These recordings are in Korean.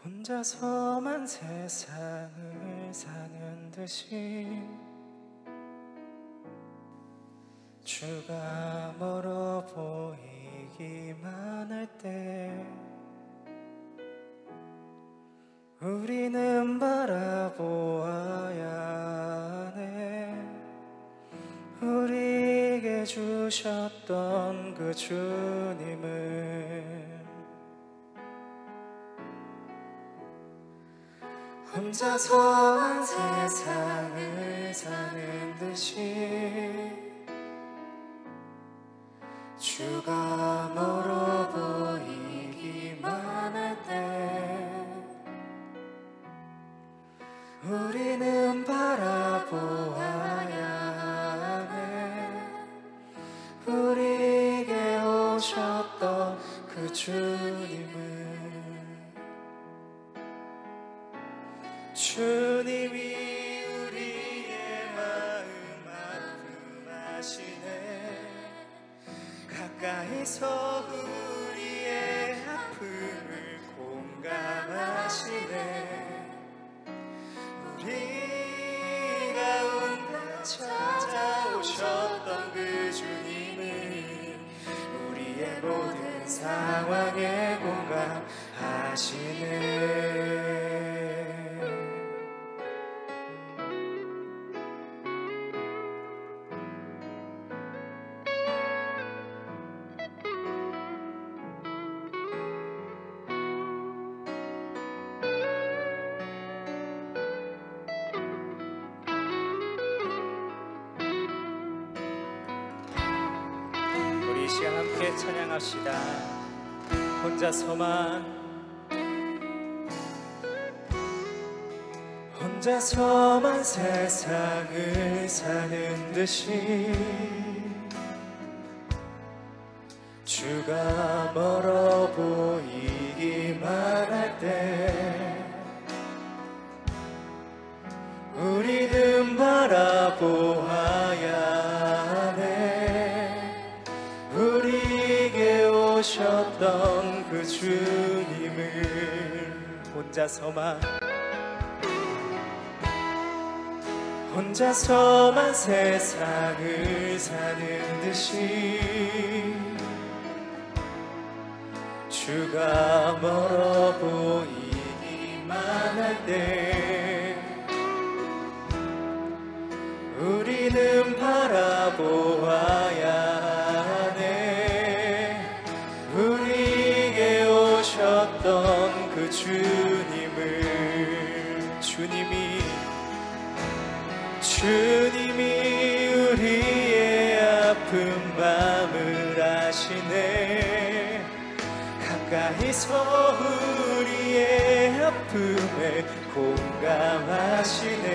혼자서만 세상을 사는 듯이 주가 멀어 보이기만 할 때 우리는 바라보아야 하네. 우리에게 주셨던 그 주님을 혼자서만 세상을 사는 듯이 주가 멀어 보이기만 할 때 우리는 바라보아야 하네. 우리에게 오셨던 그 주님을 주님이 우리의 마음 아픔하시네. 가까이서 우리의 아픔을 공감하시네. 우리 가운데 찾아오셨던 그 주님을 우리의 모든 상황에 공감하시네. 이 시간 함께 찬양합시다. 혼자서만 세상을 사는 듯이 주가 멀어 보이기만 할 때 우리는 바라보아야 우리에게 오셨던 그 주님을 혼자서만 세상을 사는 듯이 주가 멀어 보이기만 할 때 우리는 바라보아야 오셨던 그 주님이 우리의 아픈 마음을 아시네. 가까이서 우리의 아픔에 공감하시네.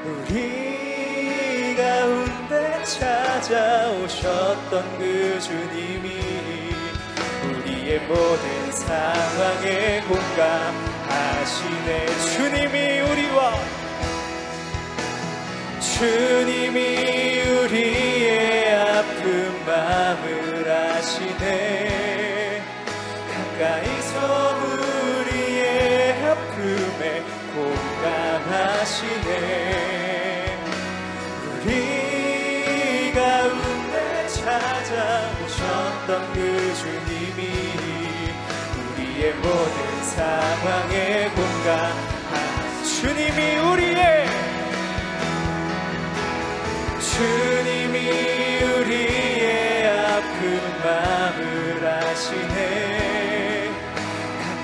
우리 가운데 찾아오셨던 그 주님이 우리의 모든 상황에 공감하시네. 주님이 우리의 아픈 마음을 아시네. 가까이서 우리의 아픔에 공감하시네. 우리 가운데 찾아오셨던 그 주님이 우리의 모든 상황에 주님이 우리의 아픈 마음을 아시네.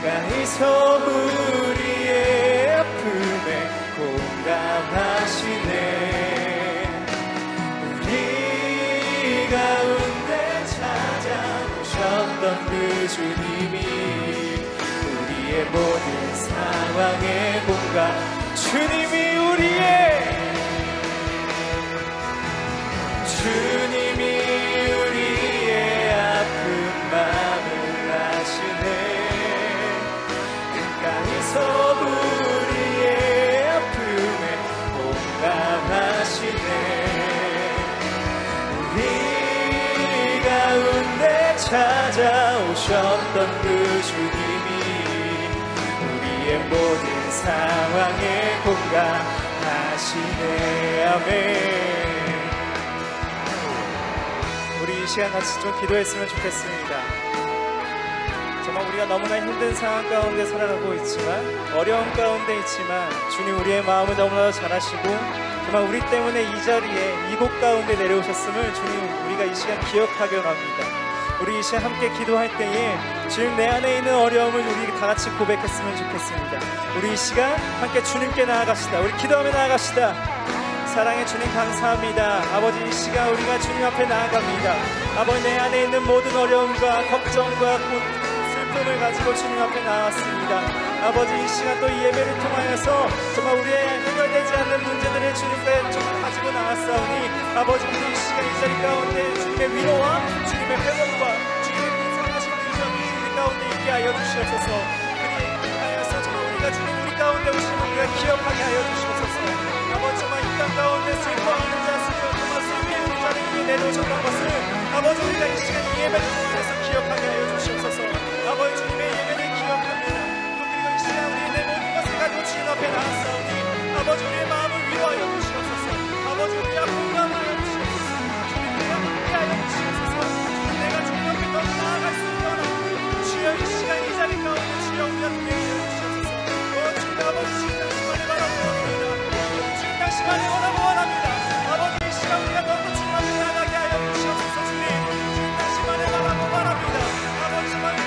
가까이서 우리의 아픔에 공감하시네. 우리 가운데 찾아오셨던 그 주님이 우리의 모든 상황에 주님이 우리의 아픈 마음을 아시네. 가까이서 우리의 아픔에 공감하시네. 우리 가운데 찾아오셨던 그 주님이 우리의 모든 상황에 공감하시네. 아멘. 우리 이 시간 같이 좀 기도했으면 좋겠습니다. 정말 우리가 너무나 힘든 상황 가운데 살아가고 있지만, 어려움 가운데 있지만 주님 우리의 마음을 너무나 잘 아시고 정말 우리 때문에 이 자리에 이곳 가운데 내려오셨음을 주님 우리가 이 시간 기억하기 원합니다. 우리 이 시간 함께 기도할 때에 주님 내 안에 있는 어려움을 우리 다 같이 고백했으면 좋겠습니다. 우리 이 시간 함께 주님께 나아갑시다. 우리 기도하며 나아갑시다. 사랑의 주님 감사합니다. 아버지, 이 시간 우리가 주님 앞에 나아갑니다. 아버지, 내 안에 있는 모든 어려움과 걱정과 슬픔을 가지고 주님 앞에 나왔습니다. 아버지, 이 시간 또 이 예배를 통하여서 정말 우리의 해결되지 않는 문제들을 주님께 좀 가지고 나왔사오니 아버지, 우리 이 시간 이 자리 가운데 주님의 위로와 주님의 회복과 주님의 풍성하신 능력이 우리 가운데 있게 하여 주시옵소서. 그리하여서 정말 우리가 주님 우리 가운데 오시는 우리가 기억하게 하여 주시옵소서. 아버지, 정말 이 땅 가운데 슬퍼하는 자, 정말 슬픔의 자리에 내려오셨던 것을 아버지 우리가 이 시간 이 예배를 통해서 기억하게 하여 주시옵소서. 아버지, 주님의 예배를 기억합니다. 또 그리고 이 시간 우리 내 모든 것을 가지고 주님 앞에 나왔사오니 아버지 우리의 마음을 위로하여 주시옵소서. 아버지, 우리 아픔 감하여 주시옵소서. 주님 우리가 함께하여 주시옵소서. 주님 내가 주님 앞에 더 나아갈 수 있도록 주여 이 시간 이 자리 가운데 주여 우리가 동행하여 주시옵소서. 주님 아버지, 주님 다시만을 바라고 원합니다. 주님 다시만을 바라고 원합니다. 아버지, 이 시간 우리가 더욱더 주님 앞에 나가게 하여 주시옵소서. 주님 다시만을 바라고 원합니다. 아버지, 주님 앞에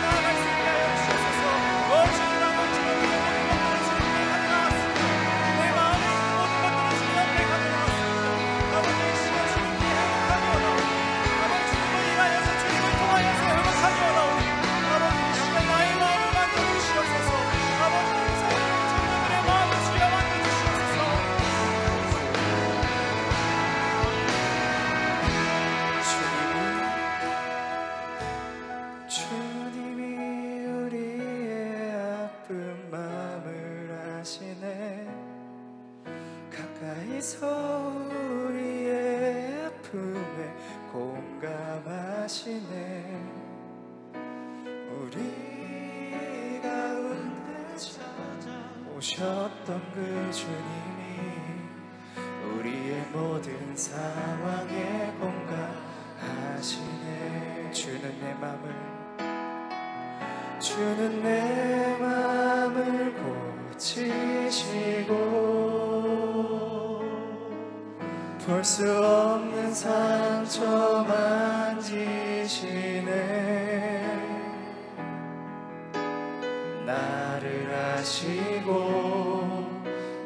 나아갈 수 있게 하여 주시옵소서. 주님 아버지, 주님의 모든 것들을 주님께 가져나왔습니다. 내 마음에 있는 모든 것들을 주님 앞에 가져나왔습니다. 아버지, 이 시간 주님께 행복하게 원하오니 아버지, 주님을 일하여서 주님을 통하여서 행복하게 원하오니 아버지, 이 시간 나의 마음을 만져주시옵소서. 아버지, 청년들의 마음을 주여 만져주시옵소서. 주님이 우리의 아픈 마음을 아시네. 가까이서 우리의 아픔에 공감하시네. 우리 가운데 찾아오셨던 그 주님이 우리의 모든 상황에 공감하시네. 주는 내 맘을 고치시고 볼 수 없는 상처 만지시네. 나를 아시고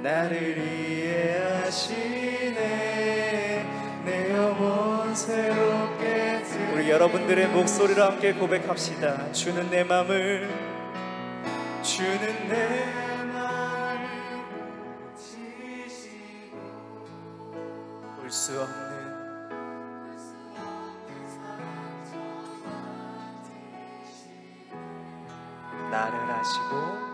나를 이해하시네. 내 영혼 새롭게 우리 여러분들의 목소리로 함께 고백합시다. 주는 내 맘을 고치시고 볼 수 없는 나를 아시고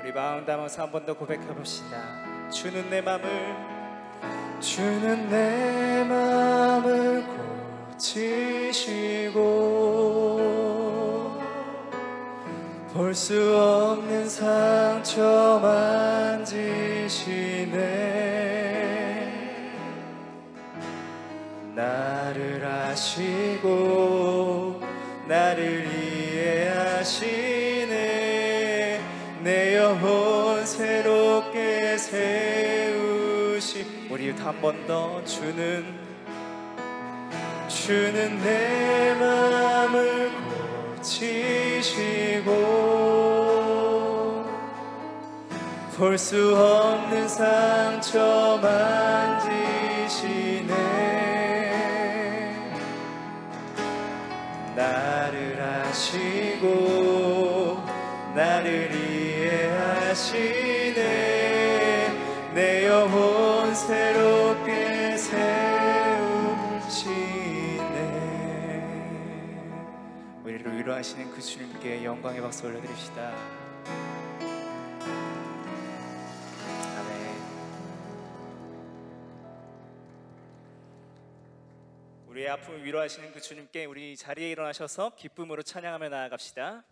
우리 마음 담아서 한 번 더 고백해 봅시다. 주는 내 맘을 고치시고 볼 수 없는 상처 만지시네. 나를 아시고 나를 이해하시네. 내 영혼 새롭게 세우시. 우리 한 번 더. 주는 내 맘을 고치시고 볼 수 없는 상처 만지시네. 나를 아시고 나를 이해하시네. 내 영혼 새롭게 세우시네. 우리를 위로하시는 그 주님께 영광의 박수 올려드립시다. 아멘. 우리의 아픔을 위로하시는 그 주님께 우리 자리에 일어나셔서 기쁨으로 찬양하며 나아갑시다.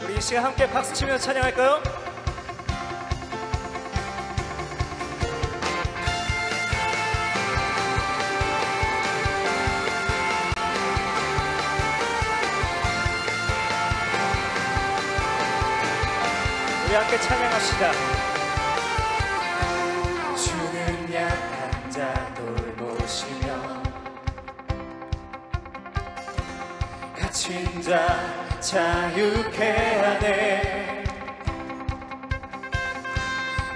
우리 이 시간 함께 박수치며 찬양할까요? 우리 함께 찬양합시다. 주는 약한 자 돌보시며 갇힌 자 자유케 하네.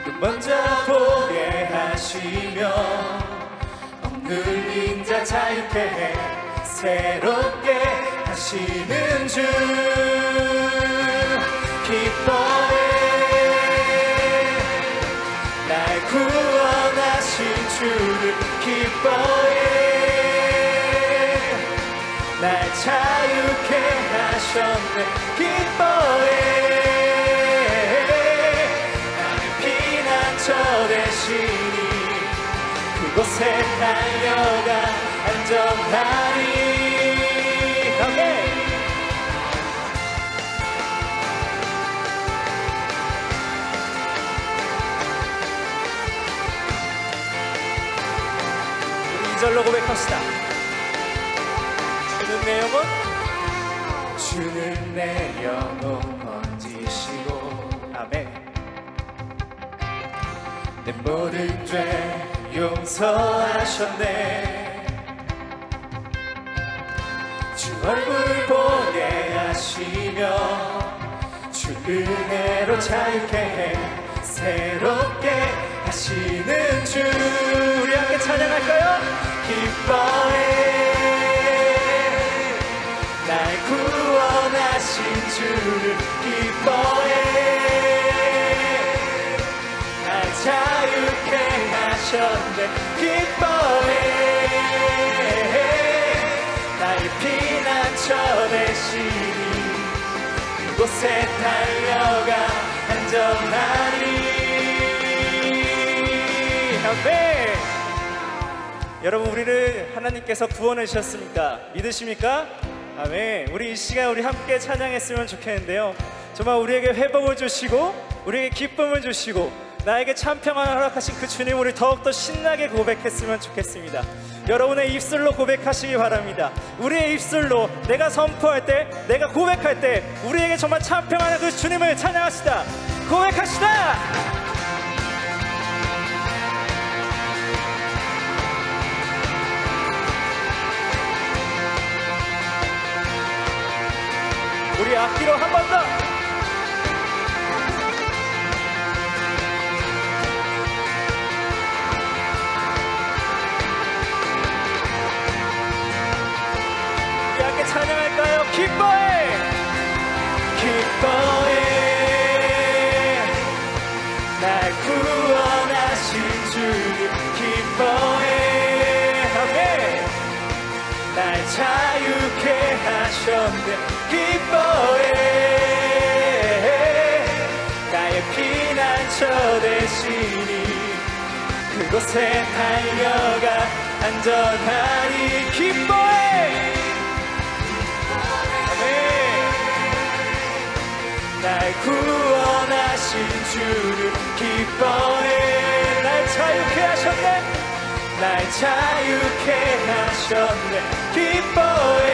눈 먼저 보게 하시며 억눌린 자 자유케 해 새롭게 하시는 주 기뻐해. 날 구원하신 주를 기뻐해. 날 자유케 하셨네. 기뻐해. 나는 피난처 되시니 그곳에 달려가 안전하리. 아멘. 절로 고백합시다. 주는 내 영혼, 주는 내 영혼 건지시고 아멘. 내 모든 죄 용서하셨네. 주 얼굴 보게 하시며 주 은혜로 자유케 해 새롭게 하시는 주. 우리 함께 찬양할까요? 기뻐해. 날 구원하신 주를 기뻐해. 날 자유케 하셨네. 기뻐해. 나의 피난처 되시니 그곳에 달려가 안전하리. 아멘. 여러분, 우리를 하나님께서 구원해 주셨습니까? 믿으십니까? 아멘. 우리 이 시간 우리 함께 찬양했으면 좋겠는데요, 정말 우리에게 회복을 주시고 우리에게 기쁨을 주시고 나에게 참 평안을 허락하신 그 주님, 우리 더욱더 신나게 고백했으면 좋겠습니다. 여러분의 입술로 고백하시기 바랍니다. 우리의 입술로 내가 선포할 때, 내가 고백할 때 우리에게 정말 참 평안한 그 주님을 찬양하시다. 고백하시다. 우리 악기로 한 번 더. 우리 함께 찬양할까요? 기뻐해. 기뻐해. 날 구원하신 주를 기뻐해. 아멘. 날 자유케 하셨네. 기뻐해. 나의 피난처 되시니 그곳에 달려가 안전하리. 기뻐해. 아멘. 날 구원하신 주를 기뻐해. 날 자유케 하셨네. 날 자유케 하셨네. 기뻐해.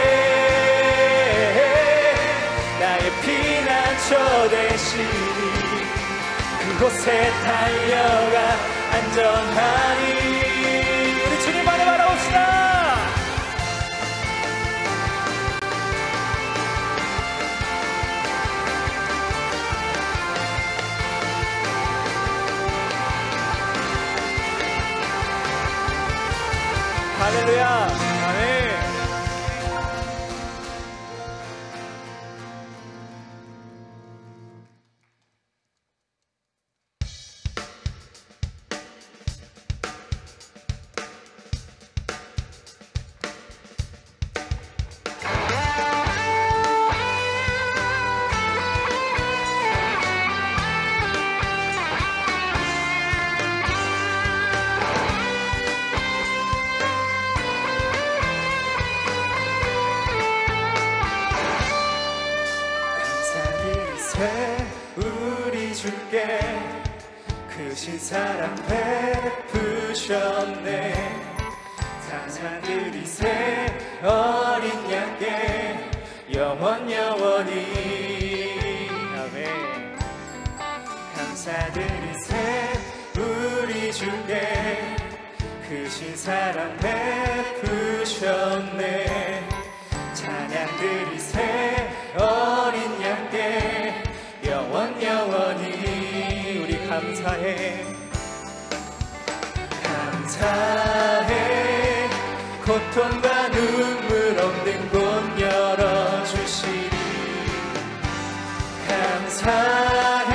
나의 피난처 되시니 그곳에 달려가 안전하리. 우리 주님 안에 바라봅시다. 할렐루야. 아멘. 크신 사랑 베푸셨네. 감사드리세 어린 양께 영원히 아멘. 감사드리세 우리 주께 크신 사랑 베푸셨네. 찬양드리세 어린 양께 영원히. 우리 감사해 고통과 눈물 없는 곳 열어주시리. 감사해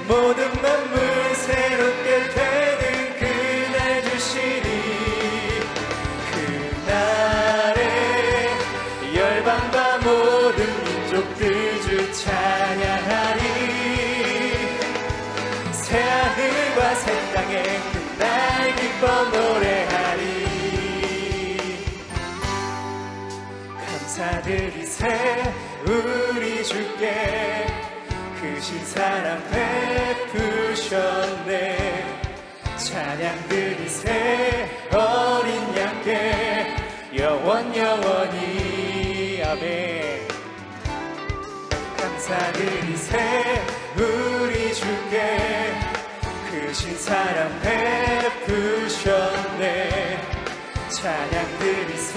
모든 만물 새롭게 되는 그날 주시리. 그날에 열방과 모든 민족들 주 찬양하리. 새하늘과 새 땅에 그날 기뻐 노래하리. 감사드리세 우리 주께 크신 사랑 베푸셨네. 찬양드리세 어린 양께 영원히 아멘. 감사드리세 우리 주께 크신 사랑 베푸셨네. 찬양드리세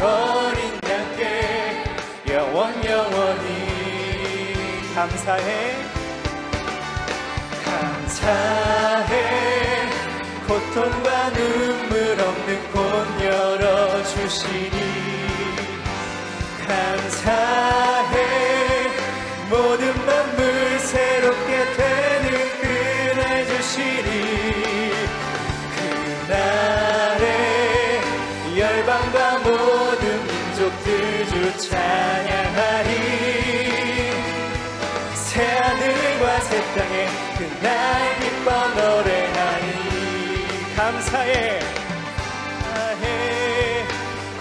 어린 양께 영원히. 감사해 고통과 눈물 없는 곳 열어주시니. 감사해 모든 만물 새롭게 되는 그날 주시니. 그날에 열방과 모든 민족들 주 찬양하리. 새하늘과 새 땅에 그날 기뻐 노래하리. 감사해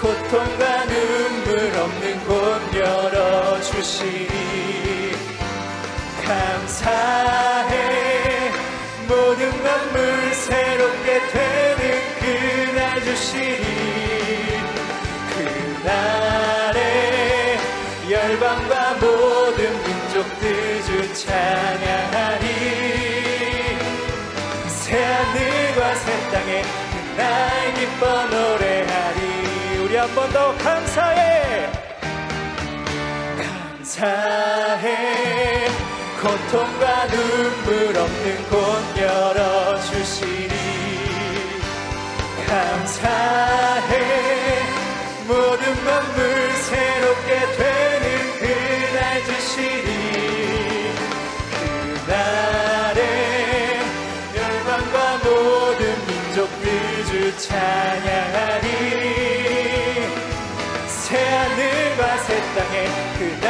고통과 눈물 없는 곳 열어주시리. 감사해 모든 만물 새롭게 되는 그날 주시리. 그날에 열방과 모든 민족들 주 찬양하리. 새하늘과 새 땅에 그날 기뻐 노래하리. 우리 한 번 더 감사해 고통과 눈물 없는 곳 열어주시리. 감사해 모든 만물 새롭게 되는 그날 주시리. 그날에 열방과 모든 민족들 주 찬양하리. 새하늘과 새 땅에 그날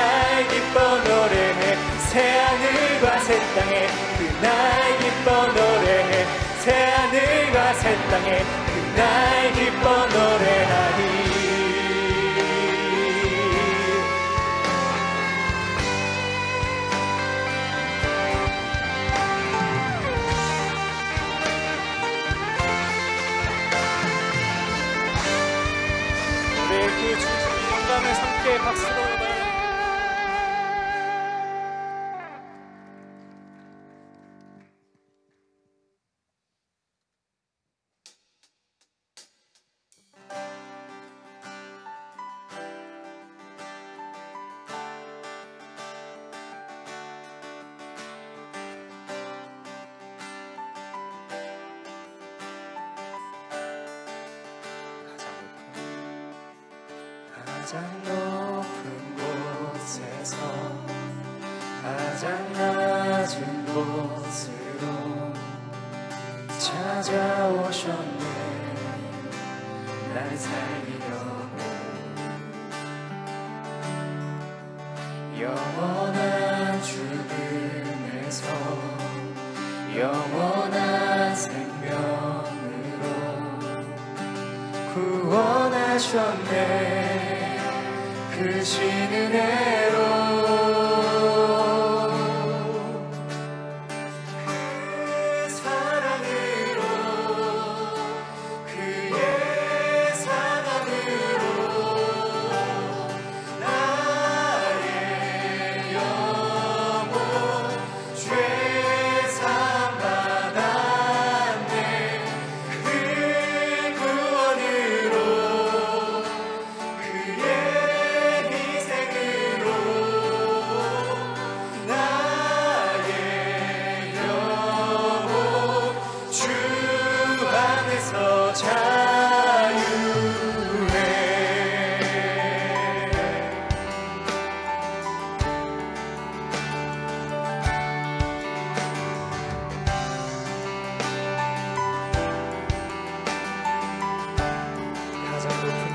기뻐 노래해. 새하늘과 새 땅에 그날 기뻐 노래해. 새하늘과 새 땅에 그날 기뻐 노래하리. 우리의 그 중심이 영광을 함께 박수로 받아. 가장 높은 곳에서 가장 낮은 곳으로 찾아오셨네. 날 살리려고 영원한 죽음에서 영원한 생명으로 구원하셨네. 크신 은혜로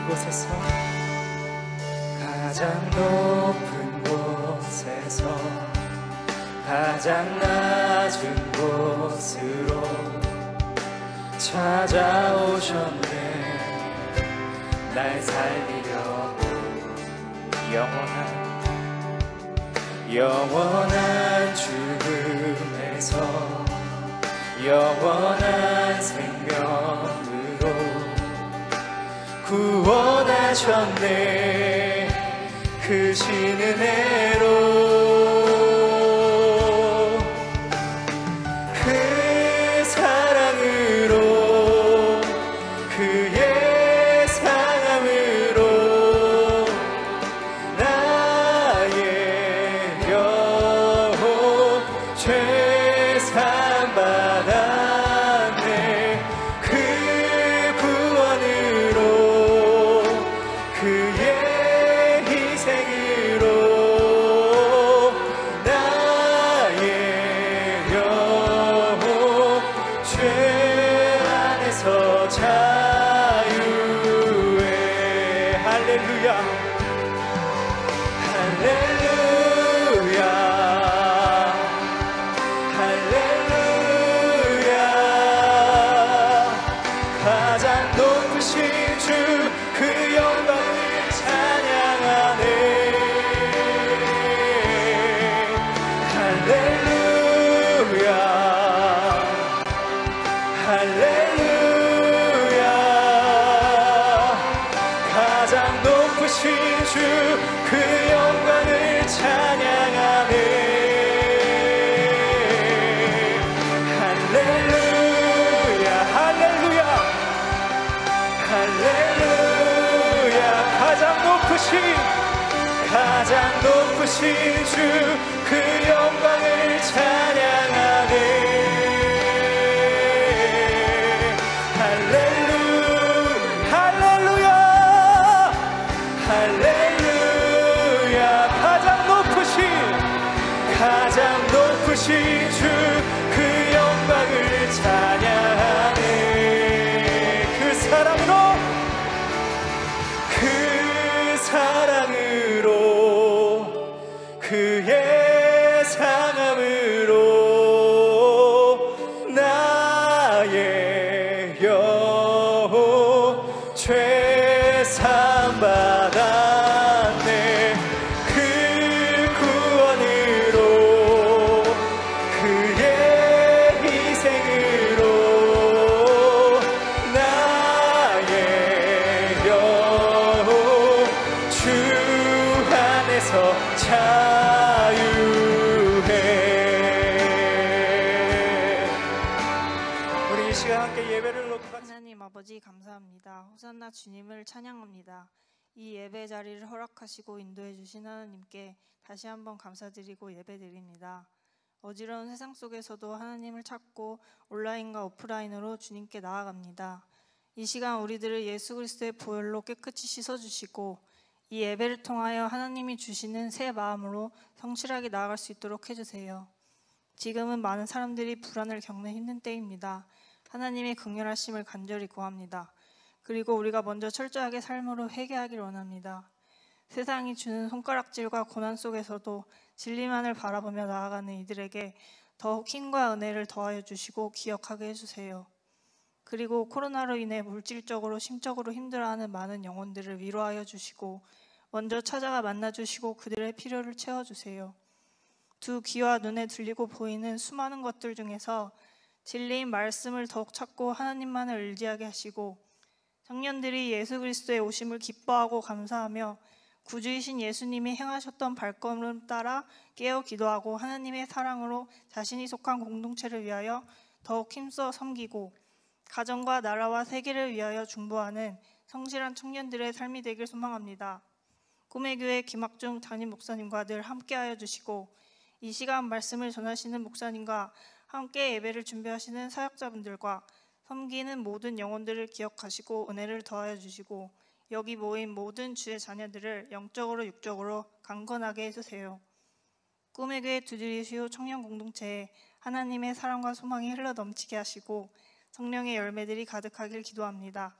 곳에서 가장 높은 곳에서 가장 낮은 곳으로 찾아오셨네. 날 살리려고 영원한 죽음에서 영원한 생명으로 구원하셨네. 그 신은혜로 그 사랑으로 그의 상함으로 나의 영혼 죄산 받았네. 그 구원으로 그의 희생으로 나의 영혼 죄 안에서 자유해. 할렐루야 할렐루야 할렐루야. 가장 높으신 주 그 영광을 찬양하네. 할렐루야 할렐루야. 가장 높으신 주 그 영광을 찬양하네. 할렐루야 할렐루야 할렐루야. 가장 높으신 주 그 영광을 찬양하네. 할렐루야 할렐루야 할렐루야. 가장 높으신 주 그 영광을 찬양하네. 그 사랑으로 그의 상함으로 나의 영혼 죄산 받았네. 그 구원으로 그의 희생으로 나의 영혼 주 안에서 자유해. 우리 이 시간 함께 예배를 놓고 하나님 아버지 감사합니다. 호산나 주님을 찬양합니다. 이 예배 자리를 허락하시고 인도해 주신 하나님께 다시 한번 감사드리고 예배드립니다. 어지러운 세상 속에서도 하나님을 찾고 온라인과 오프라인으로 주님께 나아갑니다. 이 시간 우리들을 예수 그리스도의 보혈로 깨끗이 씻어주시고 이 예배를 통하여 하나님이 주시는 새 마음으로 성실하게 나아갈 수 있도록 해주세요. 지금은 많은 사람들이 불안을 겪는 힘든 때입니다. 하나님의 긍휼하심을 간절히 구합니다. 그리고 우리가 먼저 철저하게 삶으로 회개하길 원합니다. 세상이 주는 손가락질과 고난 속에서도 진리만을 바라보며 나아가는 이들에게 더욱 힘과 은혜를 더하여 주시고 기억하게 해주세요. 그리고 코로나로 인해 물질적으로 심적으로 힘들어하는 많은 영혼들을 위로하여 주시고 먼저 찾아가 만나주시고 그들의 필요를 채워주세요. 두 귀와 눈에 들리고 보이는 수많은 것들 중에서 진리인 말씀을 더욱 찾고 하나님만을 의지하게 하시고 청년들이 예수 그리스도의 오심을 기뻐하고 감사하며 구주이신 예수님이 행하셨던 발걸음 따라 깨어 기도하고 하나님의 사랑으로 자신이 속한 공동체를 위하여 더욱 힘써 섬기고 가정과 나라와 세계를 위하여 중보하는 성실한 청년들의 삶이 되길 소망합니다. 꿈의 교회 김학중 담임 목사님과 늘 함께하여 주시고 이 시간 말씀을 전하시는 목사님과 함께 예배를 준비하시는 사역자분들과 섬기는 모든 영혼들을 기억하시고 은혜를 더하여 주시고 여기 모인 모든 주의 자녀들을 영적으로 육적으로 강건하게 해주세요. 꿈의 교회 두드리시오 청년 공동체에 하나님의 사랑과 소망이 흘러넘치게 하시고 성령의 열매들이 가득하길 기도합니다.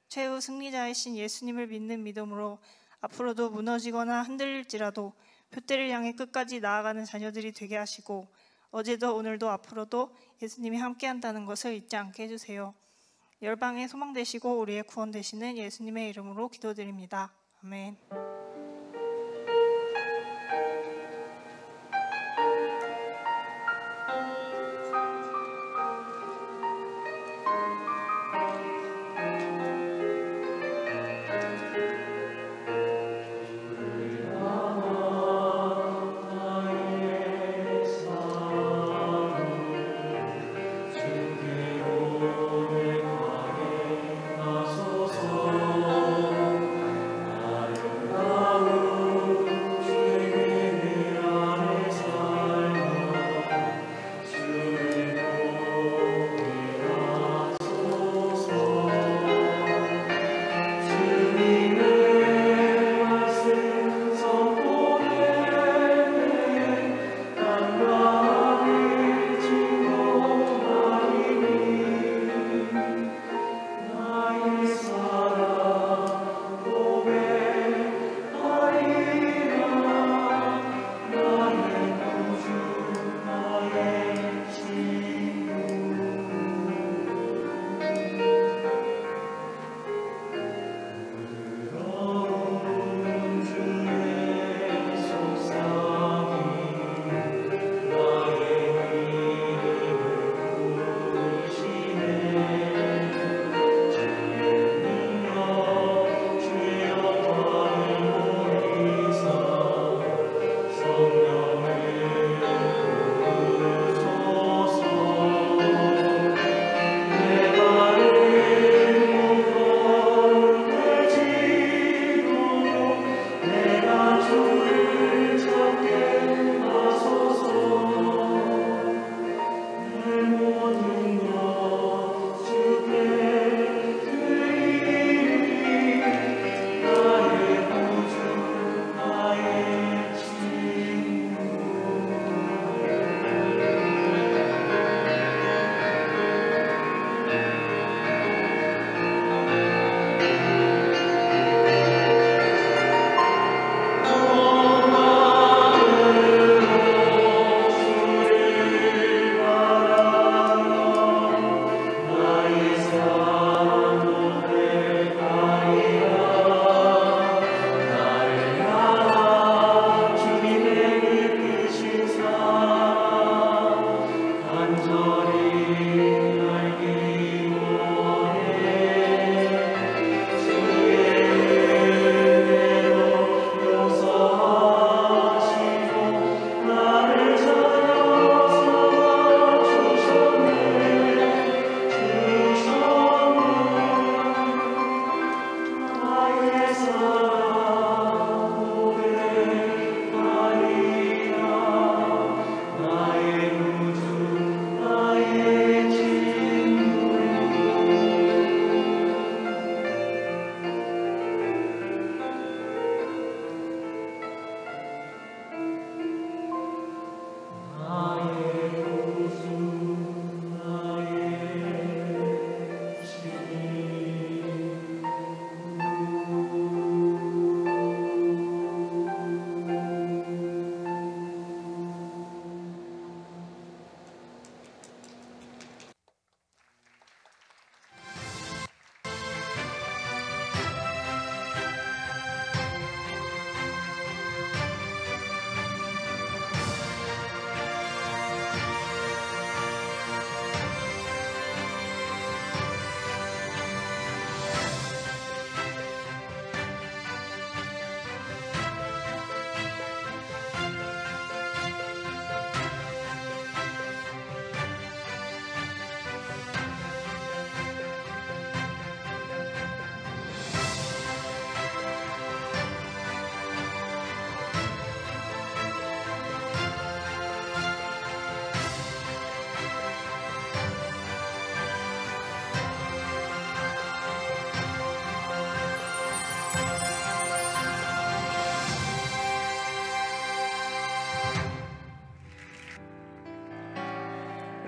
최후 승리자이신 예수님을 믿는 믿음으로 앞으로도 무너지거나 흔들릴지라도 표대를 향해 끝까지 나아가는 자녀들이 되게 하시고 어제도 오늘도 앞으로도 예수님이 함께한다는 것을 잊지 않게 해주세요. 열방의 소망 되시고 우리의 구원 되시는 예수님의 이름으로 기도드립니다. 아멘.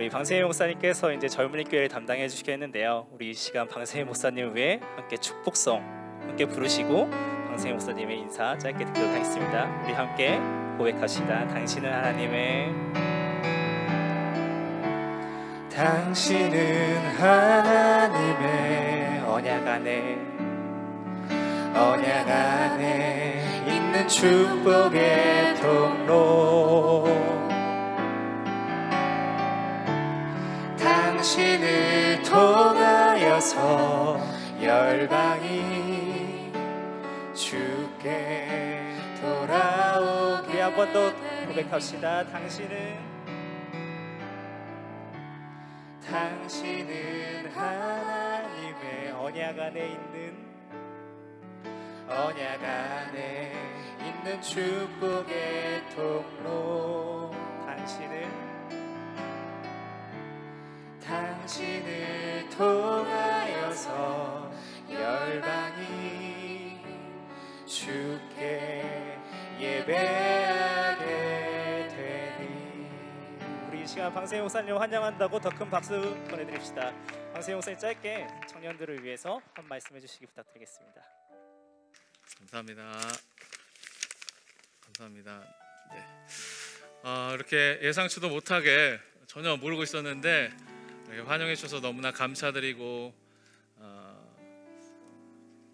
우리 방세희 목사님께서 이제 젊은이 교회를 담당해 주시겠는데요. 우리 이 시간 방세희 목사님을 위해 함께 축복성 함께 부르시고 방세희 목사님의 인사 짧게 듣도록 하겠습니다. 우리 함께 고백합시다. 당신은 하나님의 당신은 하나님의 언약 안에 있는 축복의 통로 당신을 통하여서 열방이 주께 돌아오게 한 번 더 고백합시다. 당신은 하나님의 언약 안에 있는 축복의 통로 당신을 통하여서 열방이 주께 예배하게 되니. 우리 이 시간 방세희 목사님 환영한다고 더 큰 박수 보내드립시다. 방세희 목사님 짧게 청년들을 위해서 한 말씀 해주시기 부탁드리겠습니다. 감사합니다. 네. 이렇게 예상치도 못하게 전혀 모르고 있었는데 이렇게 환영해 주셔서 너무나 감사드리고,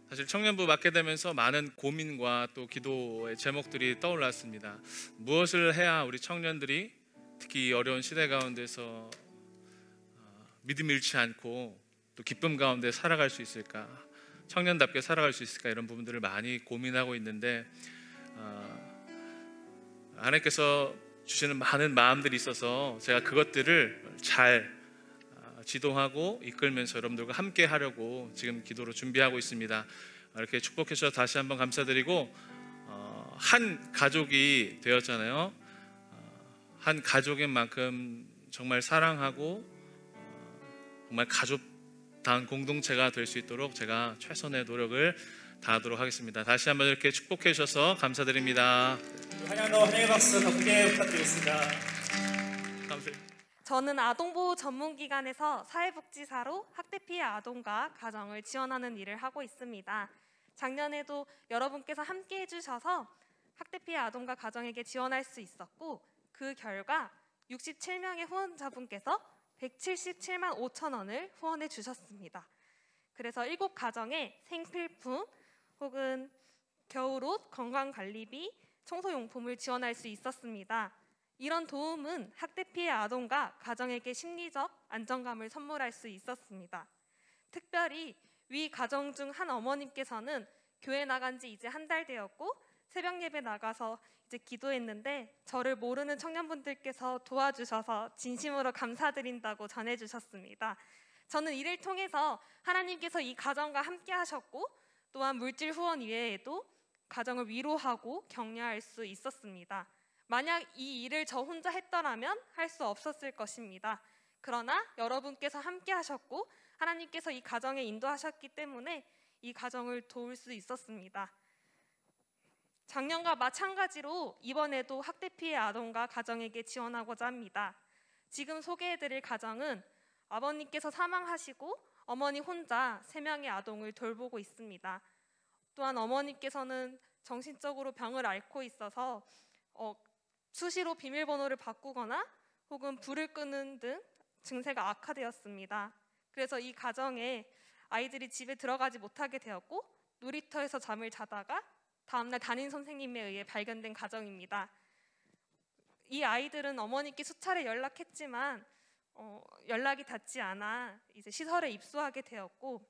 사실 청년부 맡게 되면서 많은 고민과 또 기도의 제목들이 떠올랐습니다. 무엇을 해야 우리 청년들이 특히 이 어려운 시대 가운데서 믿음 잃지 않고 또 기쁨 가운데 살아갈 수 있을까, 청년답게 살아갈 수 있을까, 이런 부분들을 많이 고민하고 있는데 하나님께서 주시는 많은 마음들이 있어서 제가 그것들을 잘 지도하고 이끌면서 여러분들과 함께 하려고 지금 기도로 준비하고 있습니다. 이렇게 축복해 주셔서 다시 한번 감사드리고, 한 가족이 되었잖아요. 한 가족인 만큼 정말 사랑하고 정말 가족다운 공동체가 될 수 있도록 제가 최선의 노력을 다하도록 하겠습니다. 다시 한번 이렇게 축복해 주셔서 감사드립니다. 환영의 박수 더 크게 부탁드리겠습니다. 감사합니다. 저는 아동보호 전문기관에서 사회복지사로 학대 피해 아동과 가정을 지원하는 일을 하고 있습니다. 작년에도 여러분께서 함께 해주셔서 학대 피해 아동과 가정에게 지원할 수 있었고, 그 결과 67명의 후원자분께서 177만 5천 원을 후원해 주셨습니다. 그래서 7가정에 생필품 혹은 겨울옷, 건강관리비, 청소용품을 지원할 수 있었습니다. 이런 도움은 학대 피해 아동과 가정에게 심리적 안정감을 선물할 수 있었습니다. 특별히 위 가정 중 한 어머님께서는 교회 나간 지 이제 한 달 되었고 새벽 예배 나가서 이제 기도했는데 저를 모르는 청년분들께서 도와주셔서 진심으로 감사드린다고 전해주셨습니다. 저는 이를 통해서 하나님께서 이 가정과 함께 하셨고, 또한 물질 후원 이외에도 가정을 위로하고 격려할 수 있었습니다. 만약 이 일을 저 혼자 했더라면 할 수 없었을 것입니다. 그러나 여러분께서 함께 하셨고 하나님께서 이 가정에 인도하셨기 때문에 이 가정을 도울 수 있었습니다. 작년과 마찬가지로 이번에도 학대 피해 아동과 가정에게 지원하고자 합니다. 지금 소개해드릴 가정은 아버님께서 사망하시고 어머니 혼자 3명의 아동을 돌보고 있습니다. 또한 어머니께서는 정신적으로 병을 앓고 있어서 수시로 비밀번호를 바꾸거나 혹은 불을 끄는 등 증세가 악화되었습니다. 그래서 이 가정에 아이들이 집에 들어가지 못하게 되었고 놀이터에서 잠을 자다가 다음날 담임 선생님에 의해 발견된 가정입니다. 이 아이들은 어머니께 수차례 연락했지만 연락이 닿지 않아 이제 시설에 입소하게 되었고,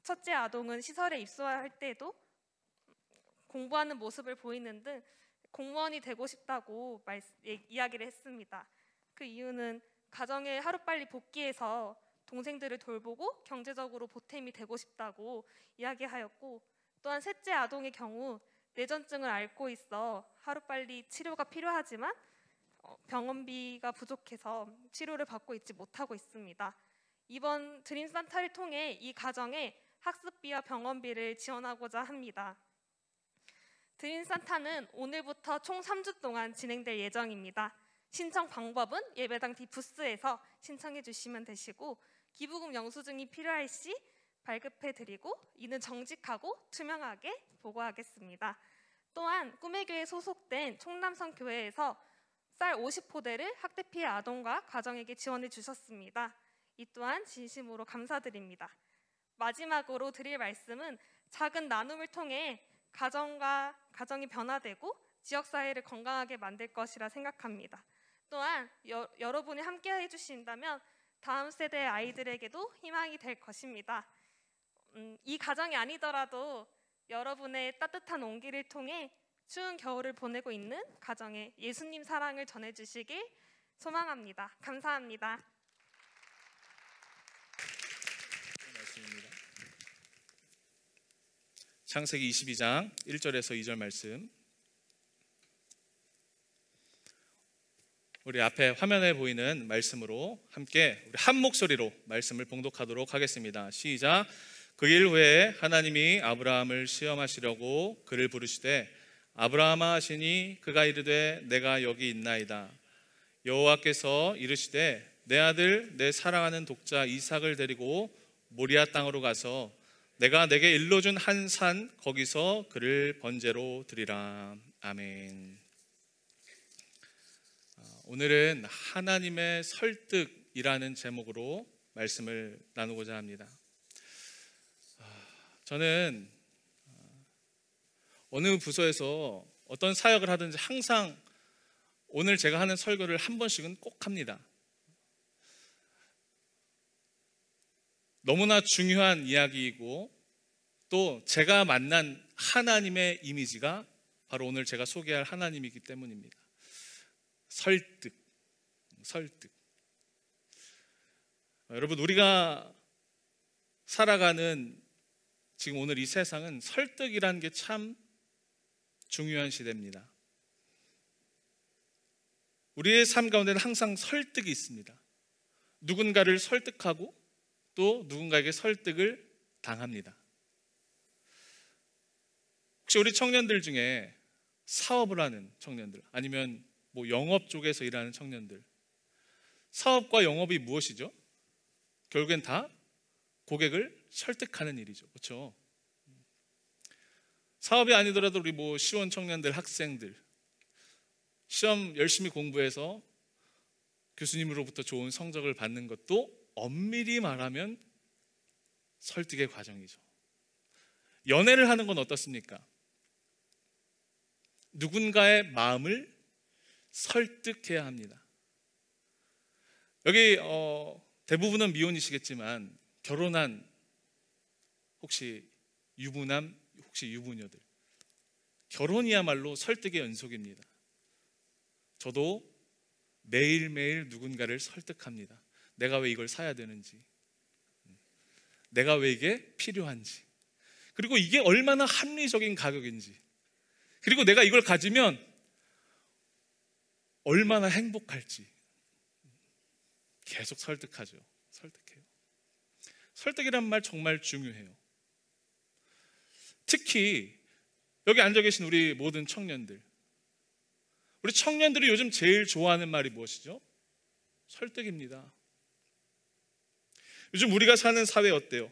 첫째 아동은 시설에 입소할 때도 공부하는 모습을 보이는 등 공무원이 되고 싶다고 이야기를 했습니다. 그 이유는 가정에 하루빨리 복귀해서 동생들을 돌보고 경제적으로 보탬이 되고 싶다고 이야기하였고, 또한 셋째 아동의 경우 뇌전증을 앓고 있어 하루빨리 치료가 필요하지만 병원비가 부족해서 치료를 받고 있지 못하고 있습니다. 이번 드림 산타를 통해 이 가정에 학습비와 병원비를 지원하고자 합니다. 드림 산타는 오늘부터 총 3주 동안 진행될 예정입니다. 신청 방법은 예배당 뒤 부스에서 신청해 주시면 되시고 기부금 영수증이 필요할 시 발급해 드리고 이는 정직하고 투명하게 보고하겠습니다. 또한 꿈의 교회 소속된 총남성 교회에서 쌀 50포대를 학대 피해 아동과 가정에게 지원해 주셨습니다. 이 또한 진심으로 감사드립니다. 마지막으로 드릴 말씀은 작은 나눔을 통해 가정이 변화되고 지역사회를 건강하게 만들 것이라 생각합니다. 또한 여러분이 함께 해주신다면 다음 세대의 아이들에게도 희망이 될 것입니다. 이 가정이 아니더라도 여러분의 따뜻한 온기를 통해 추운 겨울을 보내고 있는 가정에 예수님 사랑을 전해주시길 소망합니다. 감사합니다. 말씀입니다. 창세기 22장 1절에서 2절 말씀, 우리 앞에 화면에 보이는 말씀으로 함께 우리 한 목소리로 말씀을 봉독하도록 하겠습니다. 시작. 그 일 후에 하나님이 아브라함을 시험하시려고 그를 부르시되 아브라함아 하시니 그가 이르되 내가 여기 있나이다. 여호와께서 이르시되 내 아들 내 사랑하는 독자 이삭을 데리고 모리아 땅으로 가서 내가 내게 일러준 한 산 거기서 그를 번제로 드리라. 아멘. 오늘은 하나님의 설득이라는 제목으로 말씀을 나누고자 합니다. 저는 어느 부서에서 어떤 사역을 하든지 항상 오늘 제가 하는 설교를 한 번씩은 꼭 합니다. 너무나 중요한 이야기이고 또 제가 만난 하나님의 이미지가 바로 오늘 제가 소개할 하나님이기 때문입니다. 설득. 여러분, 우리가 살아가는 지금 오늘 이 세상은 설득이라는 게 참 중요한 시대입니다. 우리의 삶 가운데는 항상 설득이 있습니다. 누군가를 설득하고 또 누군가에게 설득을 당합니다. 혹시 우리 청년들 중에 사업을 하는 청년들, 아니면 뭐 영업 쪽에서 일하는 청년들, 사업과 영업이 무엇이죠? 결국엔 다 고객을 설득하는 일이죠. 그렇죠? 사업이 아니더라도 우리 뭐 시원 청년들, 학생들 시험 열심히 공부해서 교수님으로부터 좋은 성적을 받는 것도 엄밀히 말하면 설득의 과정이죠. 연애를 하는 건 어떻습니까? 누군가의 마음을 설득해야 합니다. 여기 대부분은 미혼이시겠지만 결혼한 혹시 유부남, 혹시 유부녀들, 결혼이야말로 설득의 연속입니다. 저도 매일매일 누군가를 설득합니다. 내가 왜 이걸 사야 되는지, 내가 왜 이게 필요한지, 그리고 이게 얼마나 합리적인 가격인지, 그리고 내가 이걸 가지면 얼마나 행복할지 계속 설득하죠. 설득해요. 설득이란 말 정말 중요해요. 특히 여기 앉아 계신 우리 모든 청년들, 우리 청년들이 요즘 제일 좋아하는 말이 무엇이죠? 설득입니다. 요즘 우리가 사는 사회 어때요?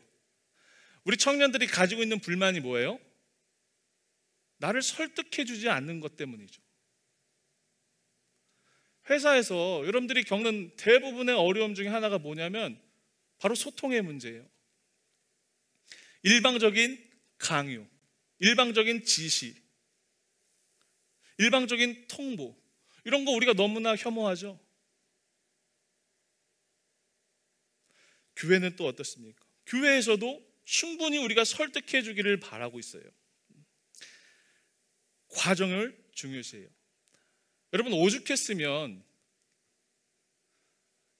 우리 청년들이 가지고 있는 불만이 뭐예요? 나를 설득해 주지 않는 것 때문이죠. 회사에서 여러분들이 겪는 대부분의 어려움 중에 하나가 뭐냐면 바로 소통의 문제예요. 일방적인 강요, 일방적인 지시, 일방적인 통보, 이런 거 우리가 너무나 혐오하죠. 교회는 또 어떻습니까? 교회에서도 충분히 우리가 설득해 주기를 바라고 있어요. 과정을 중요시해요. 여러분, 오죽했으면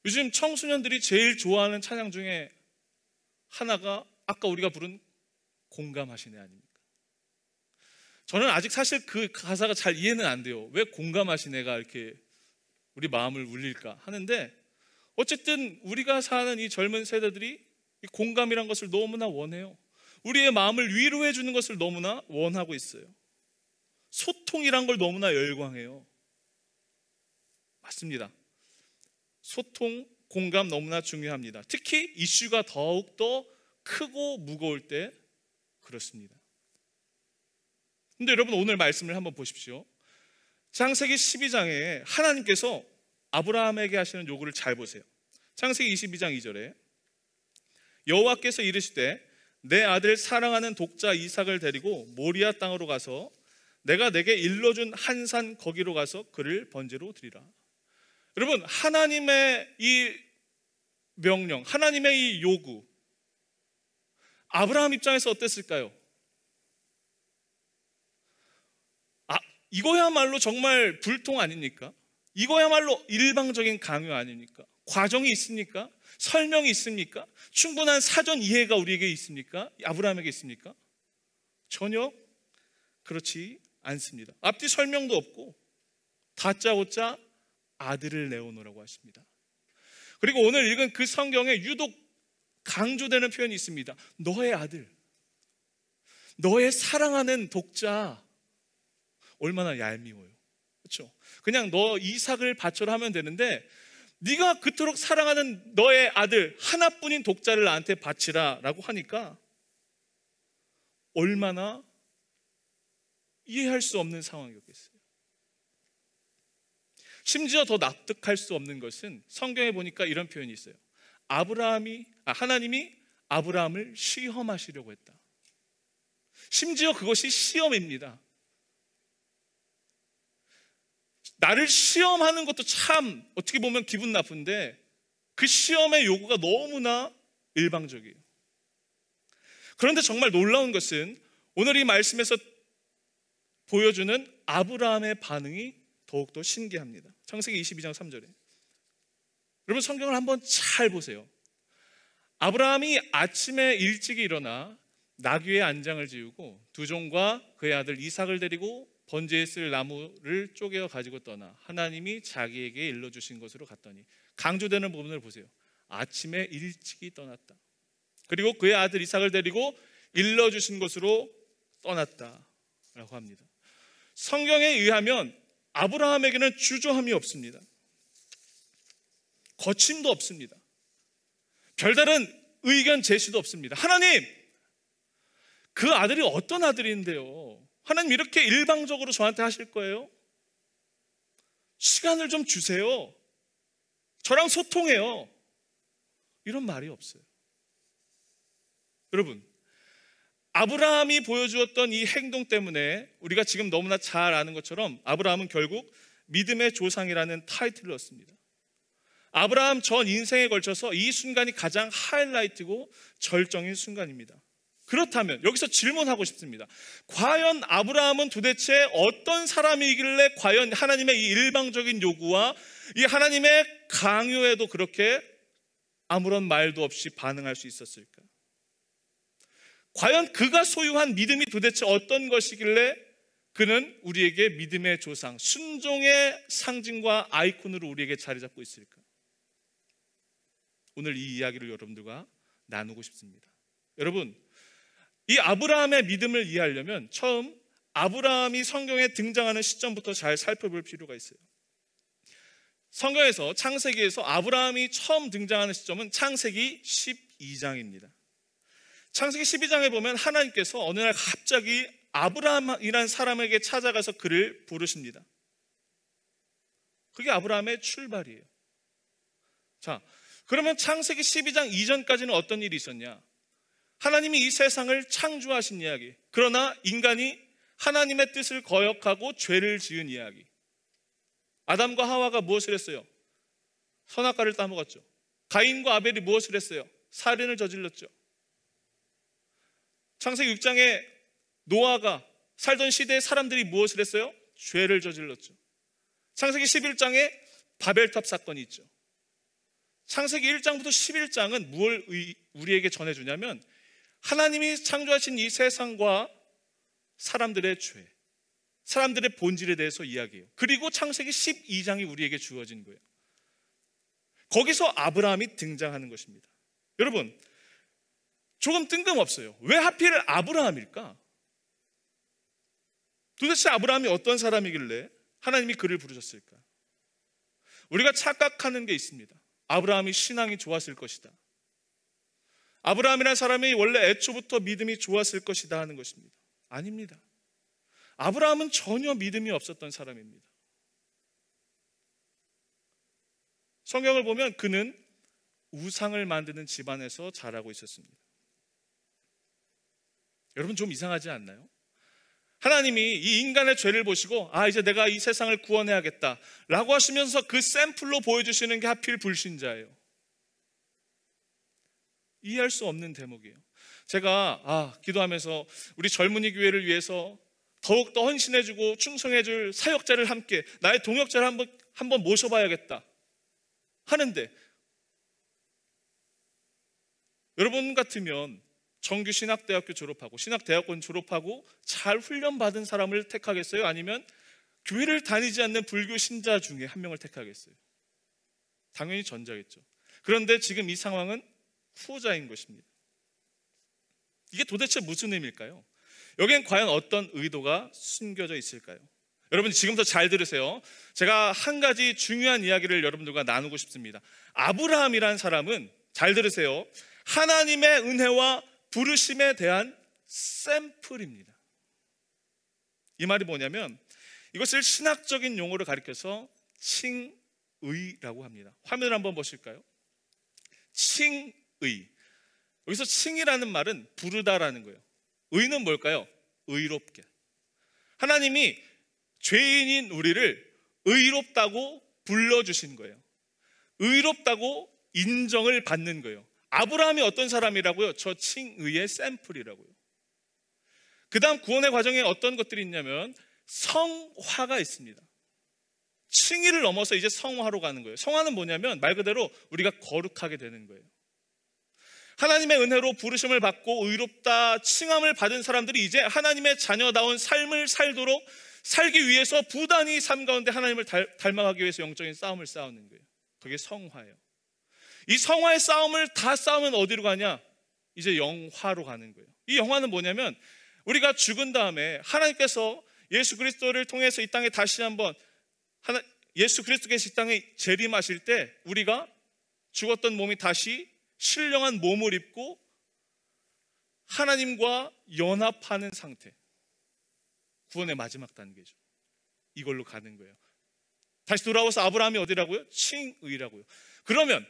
요즘 청소년들이 제일 좋아하는 찬양 중에 하나가 아까 우리가 부른 공감하시네 아닙니까? 저는 아직 사실 그 가사가 잘 이해는 안 돼요. 왜 공감하시네가 이렇게 우리 마음을 울릴까 하는데, 어쨌든 우리가 사는 이 젊은 세대들이 이 공감이란 것을 너무나 원해요. 우리의 마음을 위로해 주는 것을 너무나 원하고 있어요. 소통이란 걸 너무나 열광해요. 맞습니다. 소통, 공감 너무나 중요합니다. 특히 이슈가 더욱더 크고 무거울 때 그렇습니다. 근데 여러분, 오늘 말씀을 한번 보십시오. 창세기 12장에 하나님께서 아브라함에게 하시는 요구를 잘 보세요. 창세기 22장 2절에 여호와께서 이르시되 내 아들 사랑하는 독자 이삭을 데리고 모리아 땅으로 가서 내가 내게 일러준 한 산 거기로 가서 그를 번제로 드리라. 여러분, 하나님의 이 명령, 하나님의 이 요구, 아브라함 입장에서 어땠을까요? 이거야말로 정말 불통 아닙니까? 이거야말로 일방적인 강요 아닙니까? 과정이 있습니까? 설명이 있습니까? 충분한 사전 이해가 우리에게 있습니까? 아브라함에게 있습니까? 전혀 그렇지 않습니다. 앞뒤 설명도 없고 다짜고짜 아들을 내어놓으라고 하십니다. 그리고 오늘 읽은 그 성경에 유독 강조되는 표현이 있습니다. 너의 아들, 너의 사랑하는 독자. 얼마나 얄미워요. 그렇죠? 그냥 너 이삭을 바쳐라 하면 되는데 네가 그토록 사랑하는 너의 아들 하나뿐인 독자를 나한테 바치라 라고 하니까 얼마나 이해할 수 없는 상황이었겠어요. 심지어 더 납득할 수 없는 것은 성경에 보니까 이런 표현이 있어요. 하나님이 아브라함을 시험하시려고 했다. 심지어 그것이 시험입니다. 나를 시험하는 것도 참 어떻게 보면 기분 나쁜데 그 시험의 요구가 너무나 일방적이에요. 그런데 정말 놀라운 것은 오늘 이 말씀에서 보여주는 아브라함의 반응이 더욱더 신기합니다. 창세기 22장 3절에 여러분, 성경을 한번 잘 보세요. 아브라함이 아침에 일찍 일어나 나귀의 안장을 지우고 두 종과 그의 아들 이삭을 데리고 번제에 쓸 나무를 쪼개어 가지고 떠나 하나님이 자기에게 일러주신 곳으로 갔더니, 강조되는 부분을 보세요. 아침에 일찍이 떠났다. 그리고 그의 아들 이삭을 데리고 일러주신 곳으로 떠났다라고 합니다. 성경에 의하면 아브라함에게는 주저함이 없습니다. 거침도 없습니다. 별다른 의견 제시도 없습니다. 하나님, 그 아들이 어떤 아들인데요? 하나님 이렇게 일방적으로 저한테 하실 거예요? 시간을 좀 주세요. 저랑 소통해요. 이런 말이 없어요. 여러분, 아브라함이 보여주었던 이 행동 때문에 우리가 지금 너무나 잘 아는 것처럼 아브라함은 결국 믿음의 조상이라는 타이틀을 얻습니다. 아브라함 전 인생에 걸쳐서 이 순간이 가장 하이라이트고 절정인 순간입니다. 그렇다면 여기서 질문하고 싶습니다. 과연 아브라함은 도대체 어떤 사람이길래 과연 하나님의 이 일방적인 요구와 이 하나님의 강요에도 그렇게 아무런 말도 없이 반응할 수 있었을까? 과연 그가 소유한 믿음이 도대체 어떤 것이길래 그는 우리에게 믿음의 조상, 순종의 상징과 아이콘으로 우리에게 자리 잡고 있을까? 오늘 이 이야기를 여러분들과 나누고 싶습니다. 여러분, 이 아브라함의 믿음을 이해하려면 처음 아브라함이 성경에 등장하는 시점부터 잘 살펴볼 필요가 있어요. 성경에서 창세기에서 아브라함이 처음 등장하는 시점은 창세기 12장입니다. 창세기 12장에 보면 하나님께서 어느 날 갑자기 아브라함이라는 사람에게 찾아가서 그를 부르십니다. 그게 아브라함의 출발이에요. 자, 그러면 창세기 12장 이전까지는 어떤 일이 있었냐? 하나님이 이 세상을 창조하신 이야기, 그러나 인간이 하나님의 뜻을 거역하고 죄를 지은 이야기. 아담과 하와가 무엇을 했어요? 선악과를 따먹었죠. 가인과 아벨이 무엇을 했어요? 살인을 저질렀죠. 창세기 6장에 노아가 살던 시대의 사람들이 무엇을 했어요? 죄를 저질렀죠. 창세기 11장에 바벨탑 사건이 있죠. 창세기 1장부터 11장은 무엇을 우리에게 전해주냐면 하나님이 창조하신 이 세상과 사람들의 죄, 사람들의 본질에 대해서 이야기해요. 그리고 창세기 12장이 우리에게 주어진 거예요. 거기서 아브라함이 등장하는 것입니다. 여러분, 조금 뜬금없어요. 왜 하필 아브라함일까? 도대체 아브라함이 어떤 사람이길래 하나님이 그를 부르셨을까? 우리가 착각하는 게 있습니다. 아브라함이 신앙이 좋았을 것이다. 아브라함이라는 사람이 원래 애초부터 믿음이 좋았을 것이다 하는 것입니다. 아닙니다. 아브라함은 전혀 믿음이 없었던 사람입니다. 성경을 보면 그는 우상을 만드는 집안에서 자라고 있었습니다. 여러분 좀 이상하지 않나요? 하나님이 이 인간의 죄를 보시고 이제 내가 이 세상을 구원해야겠다 라고 하시면서 그 샘플로 보여주시는 게 하필 불신자예요. 이해할 수 없는 대목이에요. 제가 기도하면서 우리 젊은이 교회를 위해서 더욱더 헌신해주고 충성해줄 사역자를 함께 나의 동역자를 한번 모셔봐야겠다 하는데, 여러분 같으면 정규 신학대학교 졸업하고 신학대학원 졸업하고 잘 훈련받은 사람을 택하겠어요? 아니면 교회를 다니지 않는 불교 신자 중에 한 명을 택하겠어요? 당연히 전자겠죠. 그런데 지금 이 상황은 후자인 것입니다. 이게 도대체 무슨 의미일까요? 여기엔 과연 어떤 의도가 숨겨져 있을까요? 여러분 지금부터 잘 들으세요. 제가 한 가지 중요한 이야기를 여러분들과 나누고 싶습니다. 아브라함이라는 사람은, 잘 들으세요, 하나님의 은혜와 부르심에 대한 샘플입니다. 이 말이 뭐냐면 이것을 신학적인 용어로 가리켜서 칭의라고 합니다. 화면을 한번 보실까요? 칭의. 여기서 칭이라는 말은 부르다라는 거예요. 의는 뭘까요? 의롭게. 하나님이 죄인인 우리를 의롭다고 불러주신 거예요. 의롭다고 인정을 받는 거예요. 아브라함이 어떤 사람이라고요? 저 칭의의 샘플이라고요. 그 다음 구원의 과정에 어떤 것들이 있냐면 성화가 있습니다. 칭의를 넘어서 이제 성화로 가는 거예요. 성화는 뭐냐면 말 그대로 우리가 거룩하게 되는 거예요. 하나님의 은혜로 부르심을 받고 의롭다 칭함을 받은 사람들이 이제 하나님의 자녀다운 삶을 살도록 살기 위해서 부단히 삶 가운데 하나님을 닮아가기 위해서 영적인 싸움을 싸우는 거예요. 그게 성화예요. 이 성화의 싸움을 다 싸우면 어디로 가냐? 이제 영화로 가는 거예요. 이 영화는 뭐냐면 우리가 죽은 다음에 하나님께서 예수 그리스도를 통해서 이 땅에 다시 한번 예수 그리스도께서 이 땅에 재림하실 때 우리가 죽었던 몸이 다시 신령한 몸을 입고 하나님과 연합하는 상태, 구원의 마지막 단계죠. 이걸로 가는 거예요. 다시 돌아와서 아브라함이 어디라고요? 칭의라고요. 그러면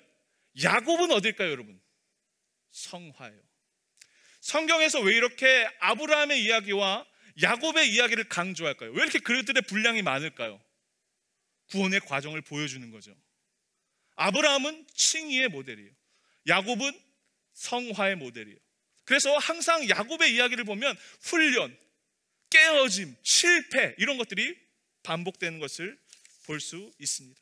야곱은 어딜까요, 여러분? 성화예요. 성경에서 왜 이렇게 아브라함의 이야기와 야곱의 이야기를 강조할까요? 왜 이렇게 그들의 분량이 많을까요? 구원의 과정을 보여주는 거죠. 아브라함은 칭의의 모델이에요. 야곱은 성화의 모델이에요. 그래서 항상 야곱의 이야기를 보면 훈련, 깨어짐, 실패 이런 것들이 반복되는 것을 볼 수 있습니다.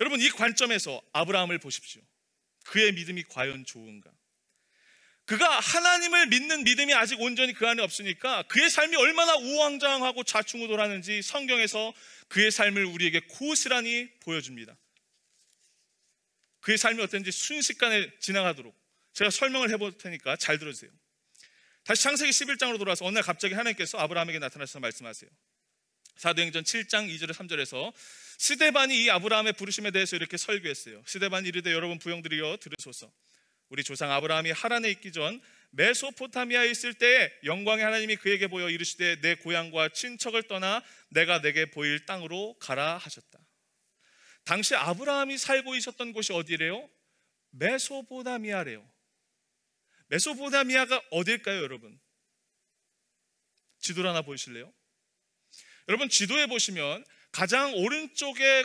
여러분 이 관점에서 아브라함을 보십시오. 그의 믿음이 과연 좋은가? 그가 하나님을 믿는 믿음이 아직 온전히 그 안에 없으니까 그의 삶이 얼마나 우왕좌왕하고 좌충우돌하는지 성경에서 그의 삶을 우리에게 고스란히 보여줍니다. 그의 삶이 어땠는지 순식간에 지나가도록 제가 설명을 해볼 테니까 잘 들어주세요. 다시 창세기 11장으로 돌아와서 어느 날 갑자기 하나님께서 아브라함에게 나타나셔서 말씀하세요. 사도행전 7장 2절에 3절에서 스데반이 이 아브라함의 부르심에 대해서 이렇게 설교했어요. 스데반이 이르되 여러분 부형들이여 들으소서. 우리 조상 아브라함이 하란에 있기 전 메소포타미아에 있을 때에 영광의 하나님이 그에게 보여 이르시되 내 고향과 친척을 떠나 내가 내게 보일 땅으로 가라 하셨다. 당시 아브라함이 살고 있었던 곳이 어디래요? 메소포타미아래요. 메소포타미아가 어딜까요, 여러분? 지도를 하나 보이실래요? 여러분 지도에 보시면 가장 오른쪽에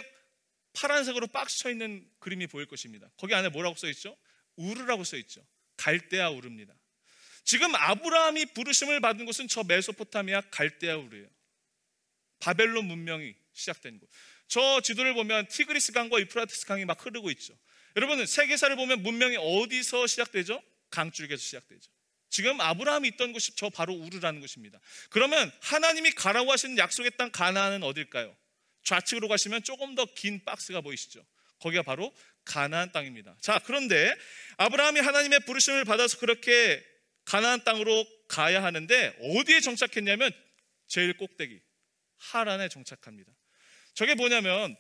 파란색으로 박스 쳐 있는 그림이 보일 것입니다. 거기 안에 뭐라고 써 있죠? 우르라고 써 있죠. 갈대아 우르입니다. 지금 아브라함이 부르심을 받은 곳은 저 메소포타미아 갈대아 우르예요. 바벨론 문명이 시작된 곳. 저 지도를 보면 티그리스 강과 유프라테스 강이 막 흐르고 있죠. 여러분은 세계사를 보면 문명이 어디서 시작되죠? 강줄기에서 시작되죠. 지금 아브라함이 있던 곳이 저 바로 우르라는 곳입니다. 그러면 하나님이 가라고 하신 약속의 땅 가나안은 어딜까요? 좌측으로 가시면 조금 더 긴 박스가 보이시죠? 거기가 바로 가나안 땅입니다. 자, 그런데 아브라함이 하나님의 부르심을 받아서 그렇게 가나안 땅으로 가야 하는데 어디에 정착했냐면 제일 꼭대기 하란에 정착합니다. 저게 뭐냐면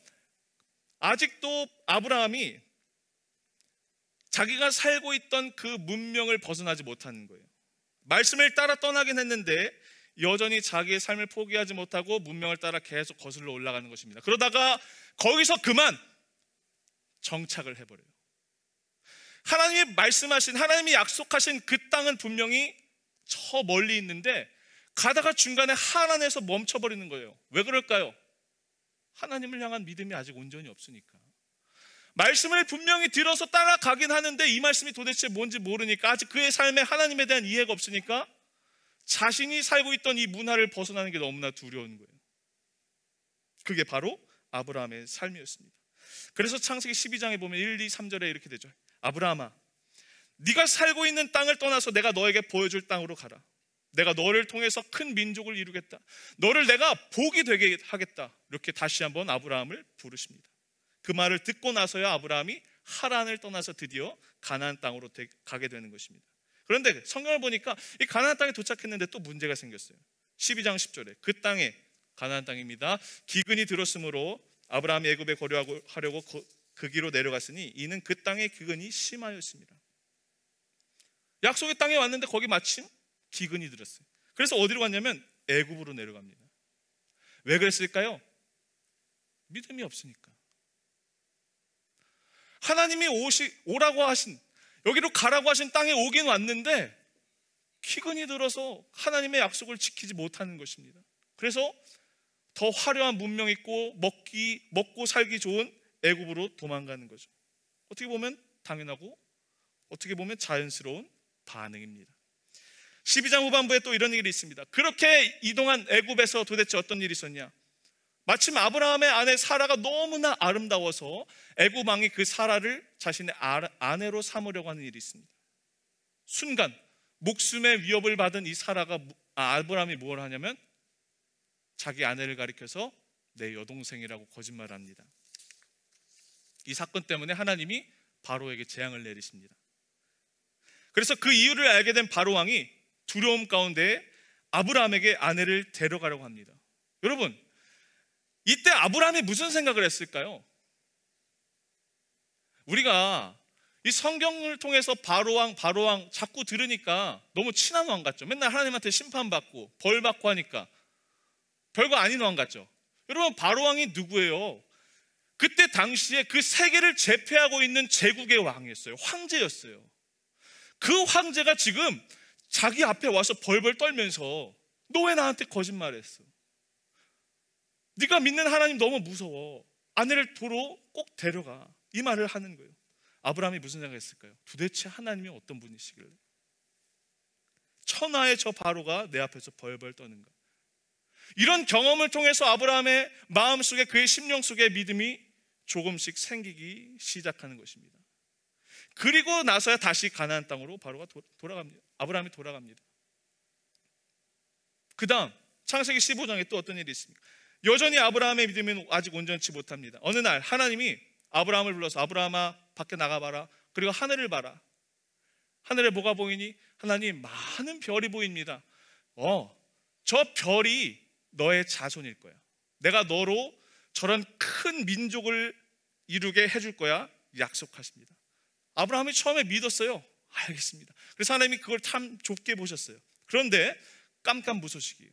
아직도 아브라함이 자기가 살고 있던 그 문명을 벗어나지 못하는 거예요. 말씀을 따라 떠나긴 했는데 여전히 자기의 삶을 포기하지 못하고 문명을 따라 계속 거슬러 올라가는 것입니다. 그러다가 거기서 그만 정착을 해버려요. 하나님이 말씀하신, 하나님이 약속하신 그 땅은 분명히 저 멀리 있는데 가다가 중간에 하란에서 멈춰버리는 거예요. 왜 그럴까요? 하나님을 향한 믿음이 아직 온전히 없으니까. 말씀을 분명히 들어서 따라가긴 하는데 이 말씀이 도대체 뭔지 모르니까, 아직 그의 삶에 하나님에 대한 이해가 없으니까 자신이 살고 있던 이 문화를 벗어나는 게 너무나 두려운 거예요. 그게 바로 아브라함의 삶이었습니다. 그래서 창세기 12장에 보면 1, 2, 3절에 이렇게 되죠. 아브라함아, 네가 살고 있는 땅을 떠나서 내가 너에게 보여줄 땅으로 가라. 내가 너를 통해서 큰 민족을 이루겠다. 너를 내가 복이 되게 하겠다. 이렇게 다시 한번 아브라함을 부르십니다. 그 말을 듣고 나서야 아브라함이 하란을 떠나서 드디어 가나안 땅으로 가게 되는 것입니다. 그런데 성경을 보니까 이 가나안 땅에 도착했는데 또 문제가 생겼어요. 12장 10절에 그 땅에, 가나안 땅입니다, 기근이 들었으므로 아브라함이 애굽에 거류하려고 그 길로 내려갔으니 이는 그 땅의 기근이 심하였습니다. 약속의 땅에 왔는데 거기 마침 기근이 들었어요. 그래서 어디로 갔냐면 애굽으로 내려갑니다. 왜 그랬을까요? 믿음이 없으니까. 하나님이 오라고 하신, 여기로 가라고 하신 땅에 오긴 왔는데 기근이 들어서 하나님의 약속을 지키지 못하는 것입니다. 그래서 더 화려한 문명 있고 먹고 살기 좋은 애굽으로 도망가는 거죠. 어떻게 보면 당연하고 어떻게 보면 자연스러운 반응입니다. 12장 후반부에 또 이런 일이 있습니다. 그렇게 이동한 애굽에서 도대체 어떤 일이 있었냐? 마침 아브라함의 아내 사라가 너무나 아름다워서 애굽 왕이 그 사라를 자신의 아내로 삼으려고 하는 일이 있습니다. 순간 목숨의 위협을 받은 이 사라가, 아브라함이 뭘 하냐면 자기 아내를 가리켜서 내 여동생이라고 거짓말합니다. 이 사건 때문에 하나님이 바로에게 재앙을 내리십니다. 그래서 그 이유를 알게 된 바로 왕이 두려움 가운데 아브라함에게 아내를 데려가려고 합니다. 여러분, 이때 아브라함이 무슨 생각을 했을까요? 우리가 이 성경을 통해서 바로왕 자꾸 들으니까 너무 친한 왕 같죠. 맨날 하나님한테 심판받고 벌받고 하니까 별거 아닌 왕 같죠. 여러분, 바로왕이 누구예요? 그때 당시에 그 세계를 제패하고 있는 제국의 왕이었어요. 황제였어요. 그 황제가 지금 자기 앞에 와서 벌벌 떨면서 너 왜 나한테 거짓말했어? 네가 믿는 하나님 너무 무서워. 아내를 도로 꼭 데려가. 이 말을 하는 거예요. 아브라함이 무슨 생각했을까요? 도대체 하나님이 어떤 분이시길래 천하의 저 바로가 내 앞에서 벌벌 떠는가? 이런 경험을 통해서 아브라함의 마음속에, 그의 심령 속에 믿음이 조금씩 생기기 시작하는 것입니다. 그리고 나서야 다시 가나안 땅으로 바로가 돌아갑니다. 아브라함이 돌아갑니다. 그 다음 창세기 15장에 또 어떤 일이 있습니까? 여전히 아브라함의 믿음은 아직 온전치 못합니다. 어느 날 하나님이 아브라함을 불러서 아브라함아 밖에 나가봐라. 그리고 하늘을 봐라. 하늘에 뭐가 보이니? 하나님, 많은 별이 보입니다. 저 별이 너의 자손일 거야. 내가 너로 저런 큰 민족을 이루게 해줄 거야. 약속하십니다. 아브라함이 처음에 믿었어요. 알겠습니다. 그래서 하나님이 그걸 참 좁게 보셨어요. 그런데 깜깜무소식이에요.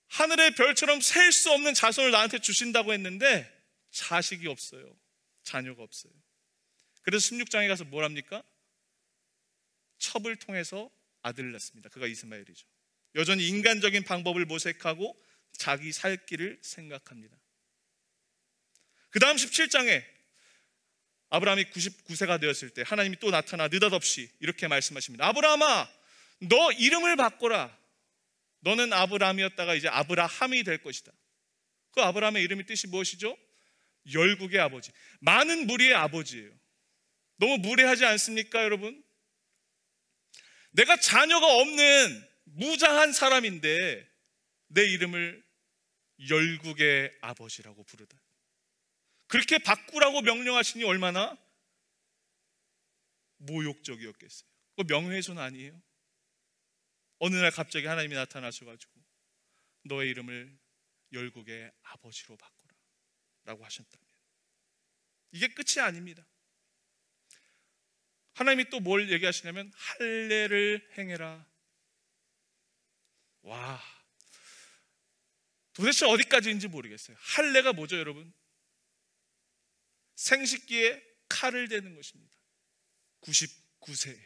하늘의 별처럼 셀 수 없는 자손을 나한테 주신다고 했는데 자식이 없어요. 자녀가 없어요. 그래서 16장에 가서 뭘 합니까? 첩을 통해서 아들을 낳습니다. 그가 이스마엘이죠. 여전히 인간적인 방법을 모색하고 자기 살 길을 생각합니다. 그 다음 17장에 아브라함이 99세가 되었을 때 하나님이 또 나타나 느닷없이 이렇게 말씀하십니다. 아브라함아, 너 이름을 바꿔라. 너는 아브라함이었다가 이제 아브라함이 될 것이다. 그 아브라함의 이름의 뜻이 무엇이죠? 열국의 아버지, 많은 무리의 아버지예요. 너무 무례하지 않습니까, 여러분? 내가 자녀가 없는 무장한 사람인데 내 이름을 열국의 아버지라고 부르다. 그렇게 바꾸라고 명령하시니 얼마나 모욕적이었겠어요. 그거 명예훼손 아니에요? 어느 날 갑자기 하나님이 나타나셔가지고 너의 이름을 열국의 아버지로 바꿔라. 라고 하셨다면 이게 끝이 아닙니다. 하나님이 또 뭘 얘기하시냐면 할례를 행해라. 와, 도대체 어디까지인지 모르겠어요. 할례가 뭐죠, 여러분? 생식기에 칼을 대는 것입니다. 99세.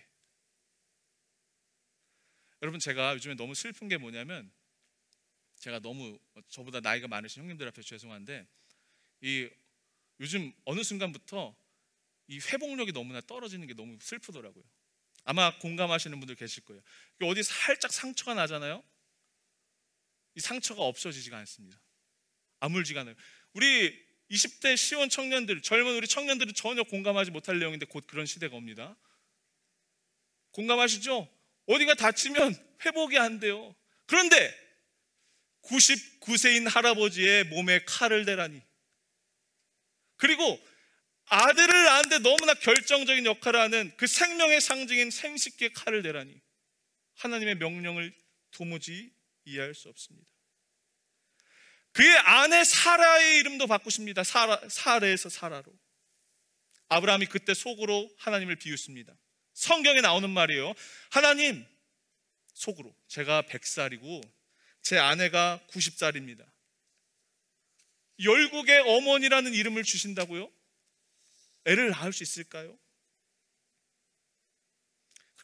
여러분, 제가 요즘에 너무 슬픈 게 뭐냐면, 제가 너무 저보다 나이가 많으신 형님들 앞에 죄송한데, 요즘 어느 순간부터 이 회복력이 너무나 떨어지는 게 너무 슬프더라고요. 아마 공감하시는 분들 계실 거예요. 어디 살짝 상처가 나잖아요. 이 상처가 없어지지가 않습니다. 아물지가 않아요. 우리 20대 시원 청년들, 젊은 우리 청년들은 전혀 공감하지 못할 내용인데 곧 그런 시대가 옵니다. 공감하시죠? 어디가 다치면 회복이 안 돼요. 그런데 99세인 할아버지의 몸에 칼을 대라니. 그리고 아들을 낳는데 너무나 결정적인 역할을 하는 그 생명의 상징인 생식기에 칼을 대라니. 하나님의 명령을 도무지 이해할 수 없습니다. 그의 아내 사라의 이름도 바꾸십니다. 사레에서 사라로. 아브라함이 그때 속으로 하나님을 비웃습니다. 성경에 나오는 말이에요. 하나님, 속으로 제가 100살이고 제 아내가 90살입니다. 열국의 어머니라는 이름을 주신다고요? 애를 낳을 수 있을까요?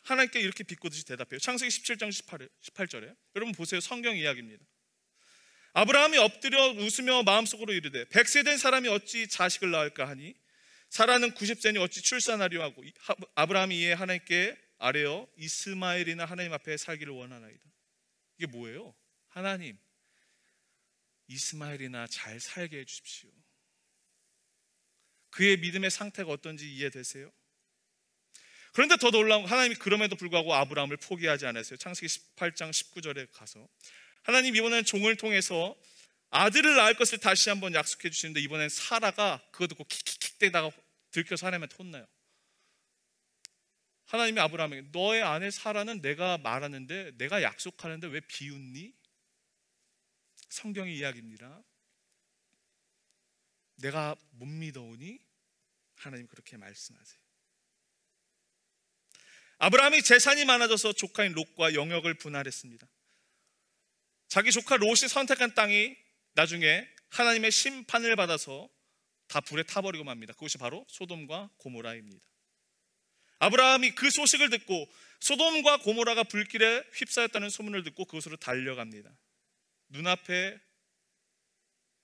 하나님께 이렇게 비꼬듯이 대답해요. 창세기 17장 18절에 여러분 보세요. 성경 이야기입니다. 아브라함이 엎드려 웃으며 마음속으로 이르되 100세 된 사람이 어찌 자식을 낳을까 하니 사라는 90세니 어찌 출산하려 하고 아브라함이 이에 하나님께 아뢰어 이스마엘이나 하나님 앞에 살기를 원하나이다. 이게 뭐예요? 하나님, 이스마엘이나 잘 살게 해주십시오. 그의 믿음의 상태가 어떤지 이해되세요? 그런데 더 놀라운 건 하나님이 그럼에도 불구하고 아브라함을 포기하지 않았어요. 창세기 18장 19절에 가서 하나님 이번엔 종을 통해서 아들을 낳을 것을 다시 한번 약속해 주시는데 이번엔 사라가 그거 듣고 킥킥킥 대다가 들켜서 하나님한테 혼나요. 하나님이 아브라함에게 너의 아내 사라는 내가 말하는데 내가 약속하는데 왜 비웃니? 성경의 이야기입니다. 내가 못 믿어오니? 하나님 그렇게 말씀하세요. 아브라함이 재산이 많아져서 조카인 롯과 영역을 분할했습니다. 자기 조카 롯이 선택한 땅이 나중에 하나님의 심판을 받아서 다 불에 타버리고 맙니다. 그것이 바로 소돔과 고모라입니다. 아브라함이 그 소식을 듣고 소돔과 고모라가 불길에 휩싸였다는 소문을 듣고 그곳으로 달려갑니다. 눈앞에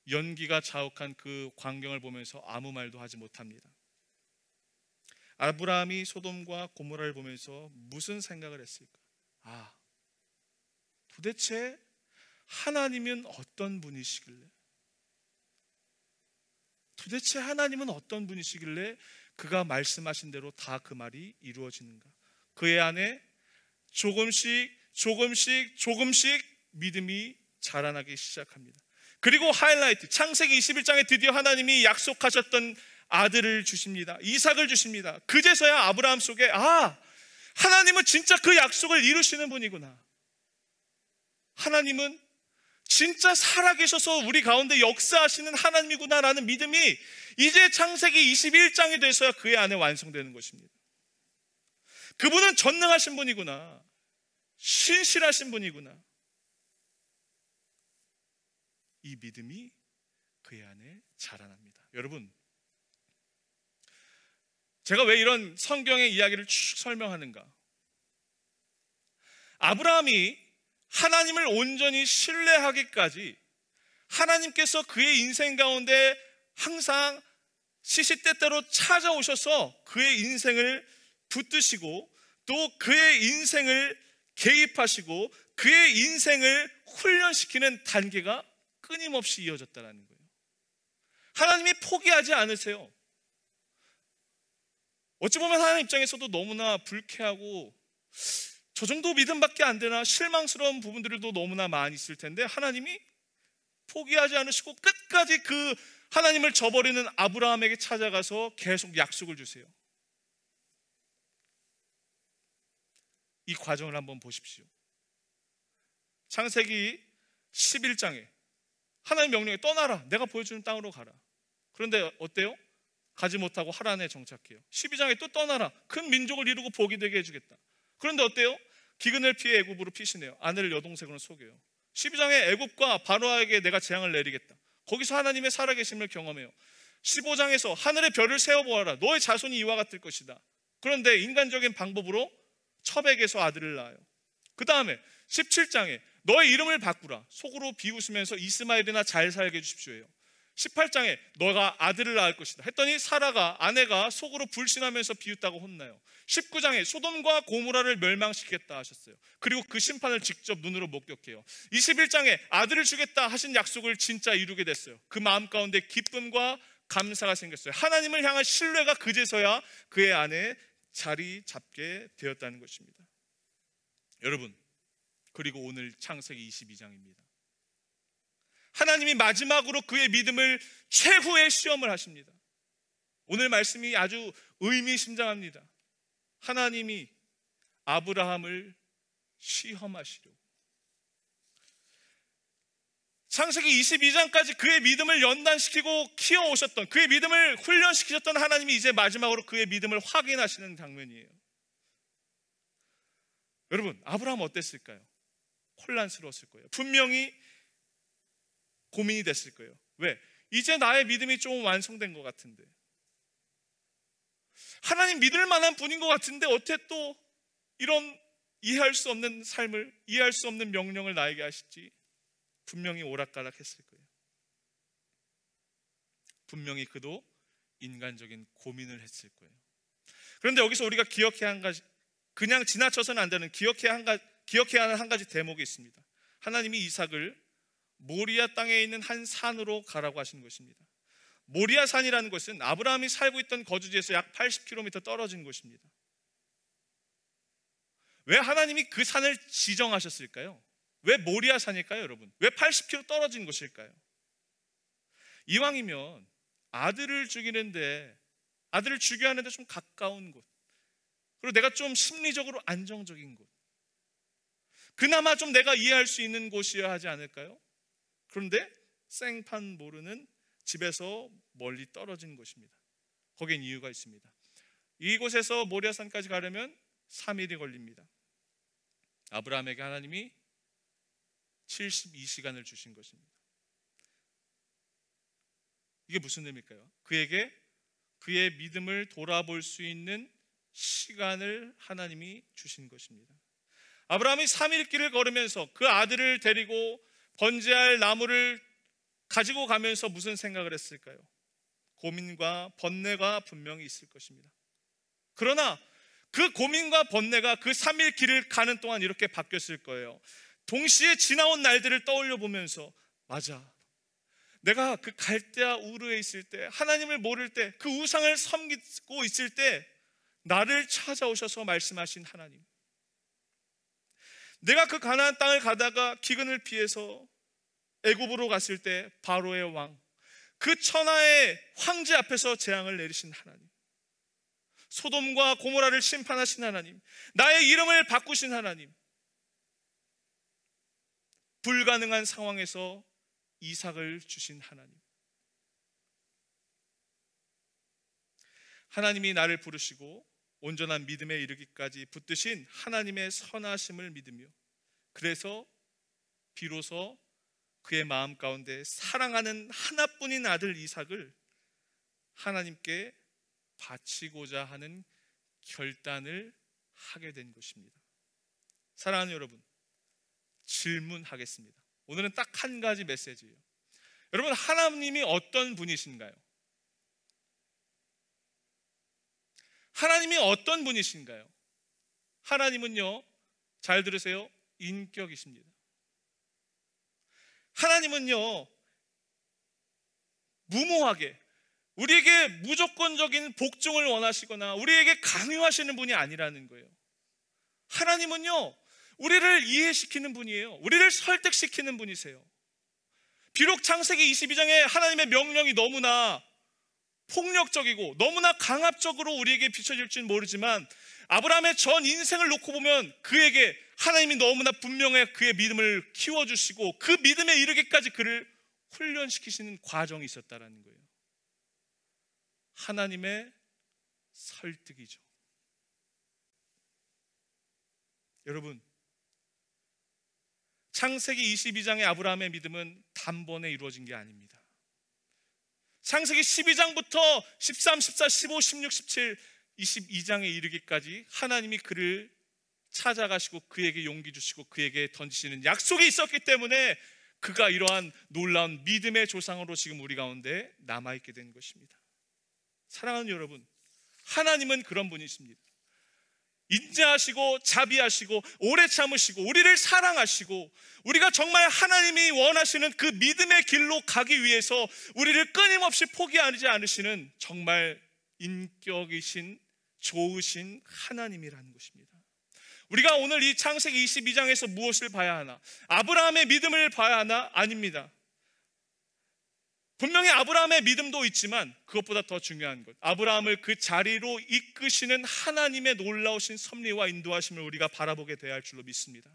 연기가 자욱한 그 광경을 보면서 아무 말도 하지 못합니다. 아브라함이 소돔과 고모라를 보면서 무슨 생각을 했을까? 도대체 하나님은 어떤 분이시길래? 도대체 하나님은 어떤 분이시길래 그가 말씀하신 대로 다 그 말이 이루어지는가? 그의 안에 조금씩 믿음이 자라나기 시작합니다. 그리고 하이라이트, 창세기 21장에 드디어 하나님이 약속하셨던 아들을 주십니다. 이삭을 주십니다. 그제서야 아브라함 속에 하나님은 진짜 그 약속을 이루시는 분이구나. 하나님은 진짜 살아계셔서 우리 가운데 역사하시는 하나님이구나라는 믿음이 이제 창세기 21장이 돼서야 그의 안에 완성되는 것입니다. 그분은 전능하신 분이구나. 신실하신 분이구나. 이 믿음이 그의 안에 자라납니다. 여러분, 제가 왜 이런 성경의 이야기를 쭉 설명하는가? 아브라함이 하나님을 온전히 신뢰하기까지 하나님께서 그의 인생 가운데 항상 시시때때로 찾아오셔서 그의 인생을 붙드시고 또 그의 인생을 개입하시고 그의 인생을 훈련시키는 단계가 끊임없이 이어졌다는 거예요. 하나님이 포기하지 않으세요. 어찌 보면 하나님 입장에서도 너무나 불쾌하고 저 정도 믿음밖에 안 되나 실망스러운 부분들도 너무나 많이 있을 텐데 하나님이 포기하지 않으시고 끝까지 그 하나님을 저버리는 아브라함에게 찾아가서 계속 약속을 주세요. 이 과정을 한번 보십시오. 창세기 11장에 하나님 명령에 떠나라. 내가 보여주는 땅으로 가라. 그런데 어때요? 가지 못하고 하란에 정착해요. 12장에 또 떠나라. 큰 민족을 이루고 복이 되게 해주겠다. 그런데 어때요? 기근을 피해 애굽으로 피신해요. 아내를 여동생으로 속여요. 12장에 애굽과 바로에게 내가 재앙을 내리겠다. 거기서 하나님의 살아계심을 경험해요. 15장에서 하늘의 별을 세어보아라. 너의 자손이 이와 같을 것이다. 그런데 인간적인 방법으로 첩에게서 아들을 낳아요. 그 다음에 17장에 너의 이름을 바꾸라. 속으로 비웃으면서 이스마엘이나 잘 살게 해주십시오예요. 18장에 너가 아들을 낳을 것이다 했더니 사라가 아내가 속으로 불신하면서 비웃다고 혼나요. 19장에 소돔과 고모라를 멸망시키겠다 하셨어요. 그리고 그 심판을 직접 눈으로 목격해요. 21장에 아들을 주겠다 하신 약속을 진짜 이루게 됐어요. 그 마음 가운데 기쁨과 감사가 생겼어요. 하나님을 향한 신뢰가 그제서야 그의 안에 자리 잡게 되었다는 것입니다. 여러분, 그리고 오늘 창세기 22장입니다. 하나님이 마지막으로 그의 믿음을 최후의 시험을 하십니다. 오늘 말씀이 아주 의미심장합니다. 하나님이 아브라함을 시험하시려고. 창세기 22장까지 그의 믿음을 연단시키고 키워오셨던, 그의 믿음을 훈련시키셨던 하나님이 이제 마지막으로 그의 믿음을 확인하시는 장면이에요. 여러분, 아브라함 어땠을까요? 혼란스러웠을 거예요. 분명히 고민이 됐을 거예요. 왜? 이제 나의 믿음이 좀 완성된 것 같은데, 하나님 믿을 만한 분인 것 같은데 어떻게 또 이런 이해할 수 없는 삶을, 이해할 수 없는 명령을 나에게 하실지 분명히 오락가락했을 거예요. 분명히 그도 인간적인 고민을 했을 거예요. 그런데 여기서 우리가 기억해야 한 가지, 그냥 지나쳐서는 안 되는, 기억해야 하는 한 가지 대목이 있습니다. 하나님이 이삭을 모리아 땅에 있는 한 산으로 가라고 하신 것입니다. 모리아 산이라는 것은 아브라함이 살고 있던 거주지에서 약 80km 떨어진 곳입니다. 왜 하나님이 그 산을 지정하셨을까요? 왜 모리아 산일까요, 여러분? 왜 80km 떨어진 곳일까요? 이왕이면 아들을 죽여야 하는데 좀 가까운 곳, 그리고 내가 좀 심리적으로 안정적인 곳, 그나마 좀 내가 이해할 수 있는 곳이어야 하지 않을까요? 그런데 생판 모르는 집에서 멀리 떨어진 곳입니다. 거기엔 이유가 있습니다. 이곳에서 모리아산까지 가려면 3일이 걸립니다. 아브라함에게 하나님이 72시간을 주신 것입니다. 이게 무슨 의미일까요? 그에게 그의 믿음을 돌아볼 수 있는 시간을 하나님이 주신 것입니다. 아브라함이 3일 길을 걸으면서 그 아들을 데리고 번제할 나무를 가지고 가면서 무슨 생각을 했을까요? 고민과 번뇌가 분명히 있을 것입니다. 그러나 그 고민과 번뇌가 그 3일 길을 가는 동안 이렇게 바뀌었을 거예요. 동시에 지나온 날들을 떠올려 보면서, 맞아, 내가 그 갈대아 우르에 있을 때, 하나님을 모를 때, 그 우상을 섬기고 있을 때 나를 찾아오셔서 말씀하신 하나님, 내가 그 가나안 땅을 가다가 기근을 피해서 애굽으로 갔을 때 바로의 왕, 그 천하의 황제 앞에서 재앙을 내리신 하나님, 소돔과 고모라를 심판하신 하나님, 나의 이름을 바꾸신 하나님, 불가능한 상황에서 이삭을 주신 하나님, 하나님이 나를 부르시고 온전한 믿음에 이르기까지 붙드신 하나님의 선하심을 믿으며, 그래서 비로소 그의 마음 가운데 사랑하는 하나뿐인 아들 이삭을 하나님께 바치고자 하는 결단을 하게 된 것입니다. 사랑하는 여러분, 질문하겠습니다. 오늘은 딱 한 가지 메시지예요. 여러분, 하나님이 어떤 분이신가요? 하나님이 어떤 분이신가요? 하나님은요, 잘 들으세요, 인격이십니다. 하나님은요, 무모하게 우리에게 무조건적인 복종을 원하시거나 우리에게 강요하시는 분이 아니라는 거예요. 하나님은요, 우리를 이해시키는 분이에요. 우리를 설득시키는 분이세요. 비록 창세기 22장에 하나님의 명령이 너무나 폭력적이고 너무나 강압적으로 우리에게 비춰질지는 모르지만, 아브라함의 전 인생을 놓고 보면 그에게 하나님이 너무나 분명히 그의 믿음을 키워주시고 그 믿음에 이르기까지 그를 훈련시키시는 과정이 있었다는 거예요. 하나님의 설득이죠. 여러분, 창세기 22장의 아브라함의 믿음은 단번에 이루어진 게 아닙니다. 창세기 12장부터 13, 14, 15, 16, 17, 22장에 이르기까지 하나님이 그를 찾아가시고 그에게 용기 주시고 그에게 던지시는 약속이 있었기 때문에 그가 이러한 놀라운 믿음의 조상으로 지금 우리 가운데 남아있게 된 것입니다. 사랑하는 여러분, 하나님은 그런 분이십니다. 인자하시고 자비하시고 오래 참으시고 우리를 사랑하시고 우리가 정말 하나님이 원하시는 그 믿음의 길로 가기 위해서 우리를 끊임없이 포기하지 않으시는 정말 인격이신 좋으신 하나님이라는 것입니다. 우리가 오늘 이 창세기 22장에서 무엇을 봐야 하나? 아브라함의 믿음을 봐야 하나? 아닙니다. 분명히 아브라함의 믿음도 있지만 그것보다 더 중요한 것, 아브라함을 그 자리로 이끄시는 하나님의 놀라우신 섭리와 인도하심을 우리가 바라보게 돼야 할 줄로 믿습니다.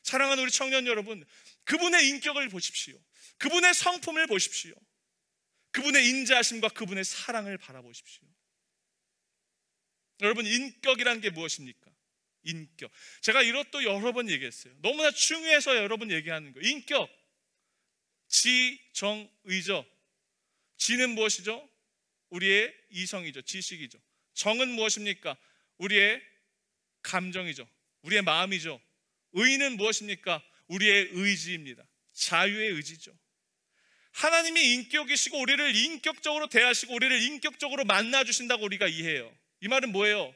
사랑하는 우리 청년 여러분, 그분의 인격을 보십시오. 그분의 성품을 보십시오. 그분의 인자하심과 그분의 사랑을 바라보십시오. 여러분, 인격이라는 게 무엇입니까? 인격. 제가 이것도 여러 번 얘기했어요. 너무나 중요해서 여러 번 얘기하는 거예요. 인격. 지, 정, 의죠. 지는 무엇이죠? 우리의 이성이죠. 지식이죠. 정은 무엇입니까? 우리의 감정이죠. 우리의 마음이죠. 의는 무엇입니까? 우리의 의지입니다. 자유의 의지죠. 하나님이 인격이시고 우리를 인격적으로 대하시고 우리를 인격적으로 만나주신다고 우리가 이해해요. 이 말은 뭐예요?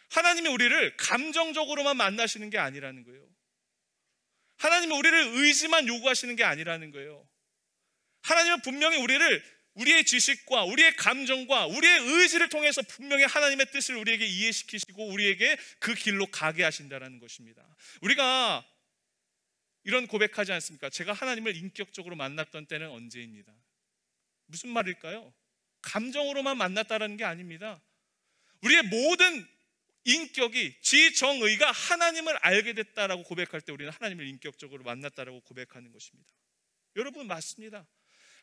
하나님이 우리를 감정적으로만 만나시는 게 아니라는 거예요. 하나님은 우리를 의지만 요구하시는 게 아니라는 거예요. 하나님은 분명히 우리의 지식과 우리의 감정과 우리의 의지를 통해서 분명히 하나님의 뜻을 우리에게 이해시키시고 우리에게 그 길로 가게 하신다는 것입니다. 우리가 이런 고백하지 않습니까? 제가 하나님을 인격적으로 만났던 때는 언제입니다. 무슨 말일까요? 감정으로만 만났다는 게 아닙니다. 우리의 모든 인격이 지정의가 하나님을 알게 됐다라고 고백할 때 우리는 하나님을 인격적으로 만났다라고 고백하는 것입니다. 여러분, 맞습니다.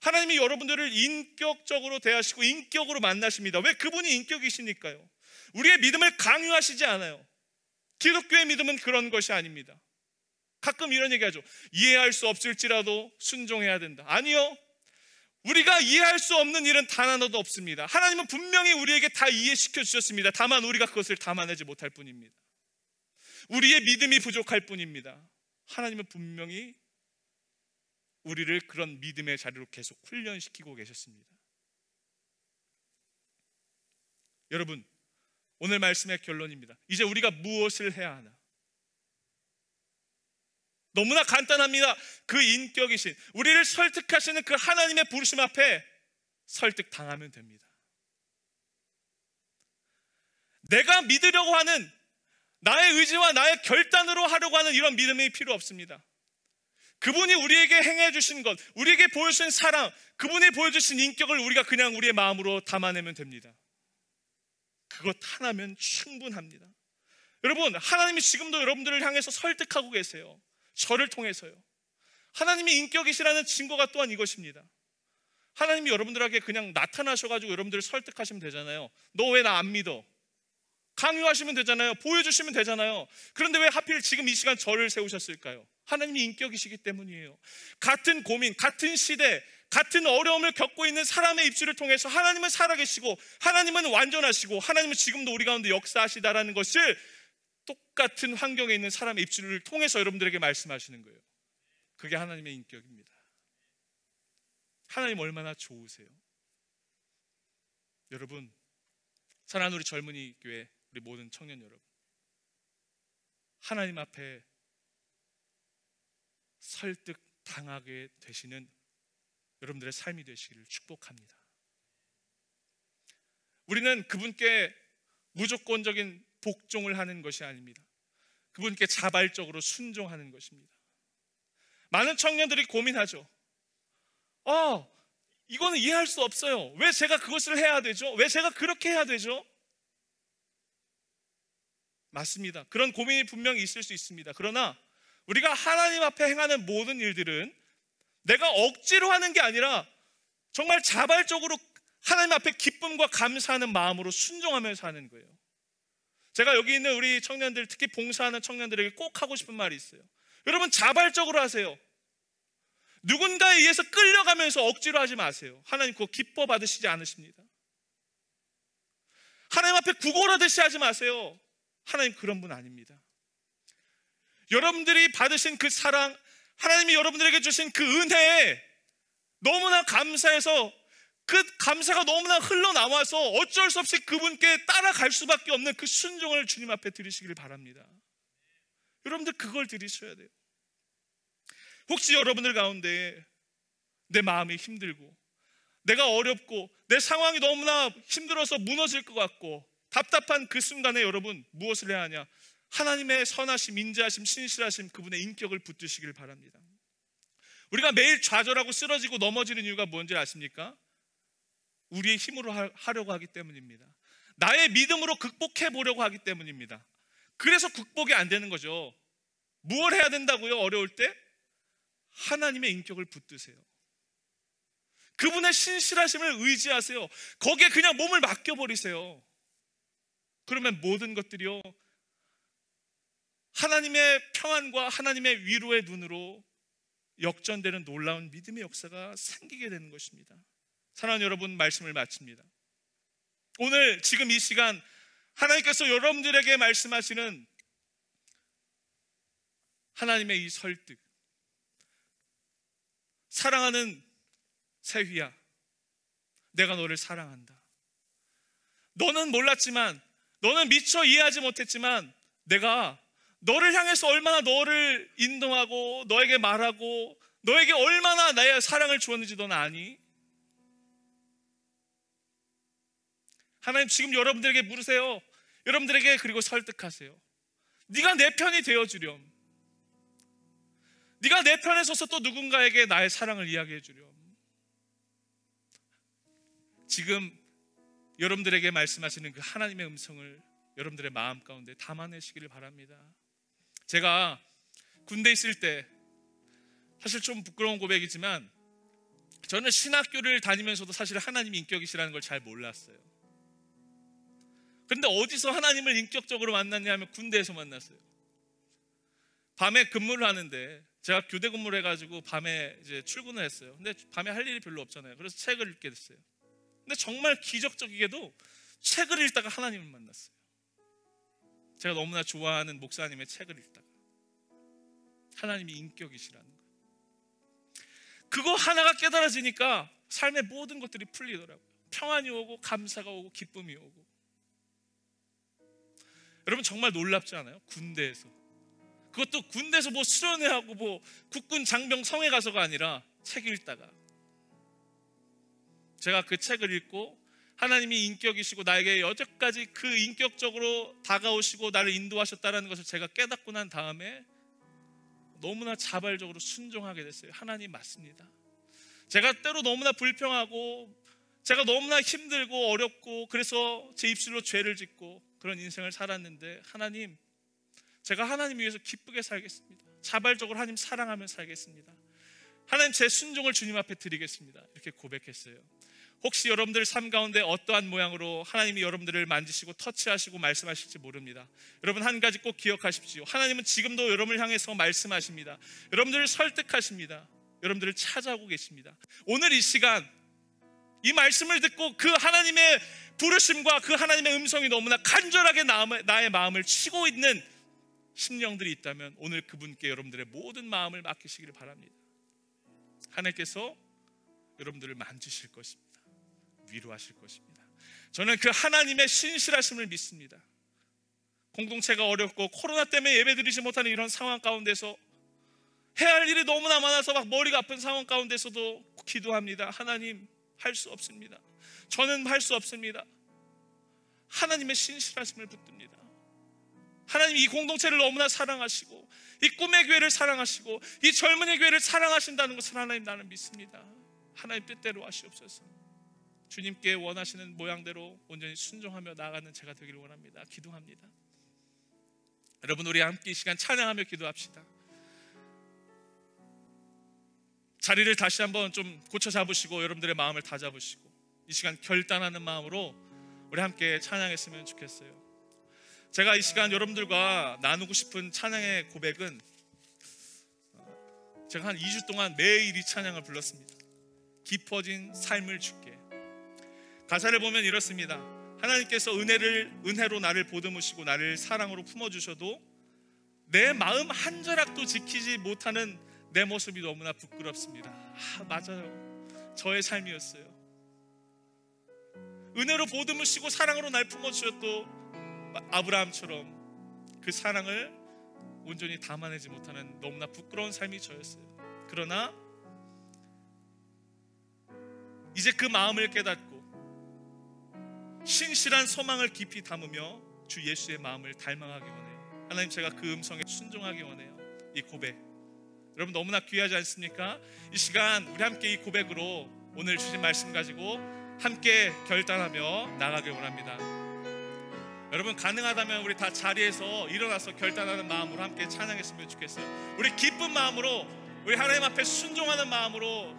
하나님이 여러분들을 인격적으로 대하시고 인격으로 만나십니다. 왜? 그분이 인격이시니까요. 우리의 믿음을 강요하시지 않아요. 기독교의 믿음은 그런 것이 아닙니다. 가끔 이런 얘기하죠. 이해할 수 없을지라도 순종해야 된다. 아니요. 우리가 이해할 수 없는 일은 단 하나도 없습니다. 하나님은 분명히 우리에게 다 이해시켜 주셨습니다. 다만 우리가 그것을 담아내지 못할 뿐입니다. 우리의 믿음이 부족할 뿐입니다. 하나님은 분명히 우리를 그런 믿음의 자리로 계속 훈련시키고 계셨습니다. 여러분, 오늘 말씀의 결론입니다. 이제 우리가 무엇을 해야 하나? 너무나 간단합니다. 그 인격이신 우리를 설득하시는 그 하나님의 부르심 앞에 설득당하면 됩니다. 내가 믿으려고 하는 나의 의지와 나의 결단으로 하려고 하는 이런 믿음이 필요 없습니다. 그분이 우리에게 행해 주신 것, 우리에게 보여주신 사랑, 그분이 보여주신 인격을 우리가 그냥 우리의 마음으로 담아내면 됩니다. 그것 하나면 충분합니다. 여러분, 하나님이 지금도 여러분들을 향해서 설득하고 계세요. 저를 통해서요. 하나님이 인격이시라는 증거가 또한 이것입니다. 하나님이 여러분들에게 그냥 나타나셔가지고 여러분들을 설득하시면 되잖아요. 너 왜 나 안 믿어? 강요하시면 되잖아요. 보여주시면 되잖아요. 그런데 왜 하필 지금 이 시간 저를 세우셨을까요? 하나님이 인격이시기 때문이에요. 같은 고민, 같은 시대, 같은 어려움을 겪고 있는 사람의 입술을 통해서 하나님은 살아계시고 하나님은 완전하시고 하나님은 지금도 우리 가운데 역사하시다라는 것을 똑같은 환경에 있는 사람의 입술을 통해서 여러분들에게 말씀하시는 거예요. 그게 하나님의 인격입니다. 하나님 얼마나 좋으세요. 여러분, 사랑하는 우리 젊은이 교회, 우리 모든 청년 여러분, 하나님 앞에 설득당하게 되시는 여러분들의 삶이 되시기를 축복합니다. 우리는 그분께 무조건적인 복종을 하는 것이 아닙니다. 그분께 자발적으로 순종하는 것입니다. 많은 청년들이 고민하죠. 이거는 이해할 수 없어요. 왜 제가 그것을 해야 되죠? 왜 제가 그렇게 해야 되죠? 맞습니다. 그런 고민이 분명히 있을 수 있습니다. 그러나 우리가 하나님 앞에 행하는 모든 일들은 내가 억지로 하는 게 아니라 정말 자발적으로 하나님 앞에 기쁨과 감사하는 마음으로 순종하며 사는 거예요. 제가 여기 있는 우리 청년들, 특히 봉사하는 청년들에게 꼭 하고 싶은 말이 있어요. 여러분, 자발적으로 하세요. 누군가에 의해서 끌려가면서 억지로 하지 마세요. 하나님 그거 기뻐 받으시지 않으십니다. 하나님 앞에 구걸하듯이 하지 마세요. 하나님 그런 분 아닙니다. 여러분들이 받으신 그 사랑, 하나님이 여러분들에게 주신 그 은혜에 너무나 감사해서 그 감사가 너무나 흘러나와서 어쩔 수 없이 그분께 따라갈 수밖에 없는 그 순종을 주님 앞에 드리시길 바랍니다. 여러분들 그걸 드리셔야 돼요. 혹시 여러분들 가운데 내 마음이 힘들고 내가 어렵고 내 상황이 너무나 힘들어서 무너질 것 같고 답답한 그 순간에 여러분 무엇을 해야 하냐? 하나님의 선하심, 인자하심, 신실하심, 그분의 인격을 붙드시길 바랍니다. 우리가 매일 좌절하고 쓰러지고 넘어지는 이유가 뭔지 아십니까? 우리의 힘으로 하려고 하기 때문입니다. 나의 믿음으로 극복해 보려고 하기 때문입니다. 그래서 극복이 안 되는 거죠. 무엇을 해야 된다고요? 어려울 때? 하나님의 인격을 붙드세요. 그분의 신실하심을 의지하세요. 거기에 그냥 몸을 맡겨버리세요. 그러면 모든 것들이요, 하나님의 평안과 하나님의 위로의 눈으로 역전되는 놀라운 믿음의 역사가 생기게 되는 것입니다. 사랑하는 여러분, 말씀을 마칩니다. 오늘 지금 이 시간 하나님께서 여러분들에게 말씀하시는 하나님의 이 설득, 사랑하는 세휘야, 내가 너를 사랑한다. 너는 몰랐지만, 너는 미처 이해하지 못했지만 내가 너를 향해서 얼마나 너를 인도하고 너에게 말하고 너에게 얼마나 나의 사랑을 주었는지 너는 아니? 하나님 지금 여러분들에게 물으세요. 여러분들에게 그리고 설득하세요. 네가 내 편이 되어주렴. 네가 내 편에 서서 또 누군가에게 나의 사랑을 이야기해 주렴. 지금 여러분들에게 말씀하시는 그 하나님의 음성을 여러분들의 마음 가운데 담아내시기를 바랍니다. 제가 군대 있을 때, 사실 좀 부끄러운 고백이지만 저는 신학교를 다니면서도 사실 하나님이 인격이시라는 걸 잘 몰랐어요. 그런데 어디서 하나님을 인격적으로 만났냐 하면 군대에서 만났어요. 밤에 근무를 하는데, 제가 교대 근무를 해가지고 밤에 이제 출근을 했어요. 근데 밤에 할 일이 별로 없잖아요. 그래서 책을 읽게 됐어요. 근데 정말 기적적이게도 책을 읽다가 하나님을 만났어요. 제가 너무나 좋아하는 목사님의 책을 읽다가 하나님이 인격이시라는 거, 그거 하나가 깨달아지니까 삶의 모든 것들이 풀리더라고요. 평안이 오고 감사가 오고 기쁨이 오고. 여러분 정말 놀랍지 않아요? 군대에서, 그것도 군대에서 뭐 수련회하고 뭐 국군 장병 성회 가서가 아니라 책 읽다가, 제가 그 책을 읽고 하나님이 인격이시고 나에게 여태까지 그 인격적으로 다가오시고 나를 인도하셨다는 것을 제가 깨닫고 난 다음에 너무나 자발적으로 순종하게 됐어요. 하나님 맞습니다. 제가 때로 너무나 불평하고 제가 너무나 힘들고 어렵고 그래서 제 입술로 죄를 짓고 그런 인생을 살았는데, 하나님, 제가 하나님 위해서 기쁘게 살겠습니다. 자발적으로 하나님 사랑하며 살겠습니다. 하나님, 제 순종을 주님 앞에 드리겠습니다. 이렇게 고백했어요. 혹시 여러분들 삶 가운데 어떠한 모양으로 하나님이 여러분들을 만지시고 터치하시고 말씀하실지 모릅니다. 여러분 한 가지 꼭 기억하십시오. 하나님은 지금도 여러분을 향해서 말씀하십니다. 여러분들을 설득하십니다. 여러분들을 찾아오고 계십니다. 오늘 이 시간 이 말씀을 듣고 그 하나님의 부르심과 그 하나님의 음성이 너무나 간절하게 나의 마음을 치고 있는 심령들이 있다면 오늘 그분께 여러분들의 모든 마음을 맡기시기를 바랍니다. 하나님께서 여러분들을 만지실 것입니다. 위로하실 것입니다. 저는 그 하나님의 신실하심을 믿습니다. 공동체가 어렵고 코로나 때문에 예배드리지 못하는 이런 상황 가운데서 해야 할 일이 너무나 많아서 막 머리가 아픈 상황 가운데서도 기도합니다. 하나님, 할 수 없습니다. 저는 할 수 없습니다. 하나님의 신실하심을 붙듭니다. 하나님 이 공동체를 너무나 사랑하시고 이 꿈의 교회를 사랑하시고 이 젊은이 교회를 사랑하신다는 것을 하나님 나는 믿습니다. 하나님 뜻대로 하시옵소서. 주님께 원하시는 모양대로 온전히 순종하며 나아가는 제가 되기를 원합니다. 기도합니다. 여러분 우리 함께 이 시간 찬양하며 기도합시다. 자리를 다시 한번 좀 고쳐 잡으시고 여러분들의 마음을 다 잡으시고 이 시간 결단하는 마음으로 우리 함께 찬양했으면 좋겠어요. 제가 이 시간 여러분들과 나누고 싶은 찬양의 고백은, 제가 한 2주 동안 매일 이 찬양을 불렀습니다. 깊어진 삶을 주께. 가사를 보면 이렇습니다. 하나님께서 은혜로 나를 보듬으시고 나를 사랑으로 품어주셔도 내 마음 한 자락도 지키지 못하는 내 모습이 너무나 부끄럽습니다. 맞아요. 저의 삶이었어요. 은혜로 보듬으시고 사랑으로 날 품어주셔도 아브라함처럼 그 사랑을 온전히 담아내지 못하는 너무나 부끄러운 삶이 저였어요. 그러나 이제 그 마음을 깨닫고 신실한 소망을 깊이 담으며 주 예수의 마음을 닮아가기 원해요. 하나님, 제가 그 음성에 순종하기 원해요. 이 고백 여러분 너무나 귀하지 않습니까? 이 시간 우리 함께 이 고백으로 오늘 주신 말씀 가지고 함께 결단하며 나가길 원합니다. 여러분, 가능하다면 우리 다 자리에서 일어나서 결단하는 마음으로 함께 찬양했으면 좋겠어요. 우리 기쁜 마음으로, 우리 하나님 앞에 순종하는 마음으로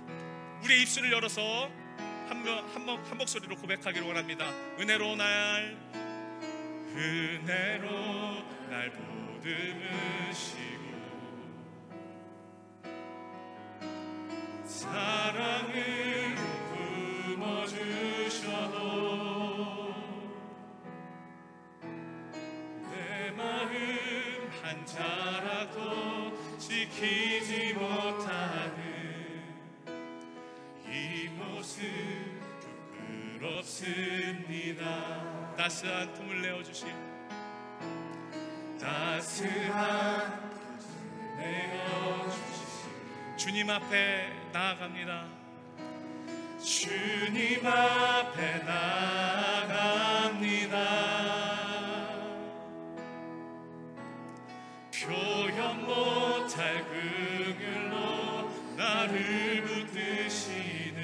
우리의 입술을 열어서 한 목소리로 고백하기를 원합니다. 은혜로 날 보듬으시고 사랑을 품어주셔도 내 마음 한 자락도 지키지 못하는 이 모습 부끄럽습니다. 따스한 품을 내어주신 주님 앞에 나아갑니다. 주님 앞에 나아갑니다. 표현 못할 긍휼로 나를 붙드시는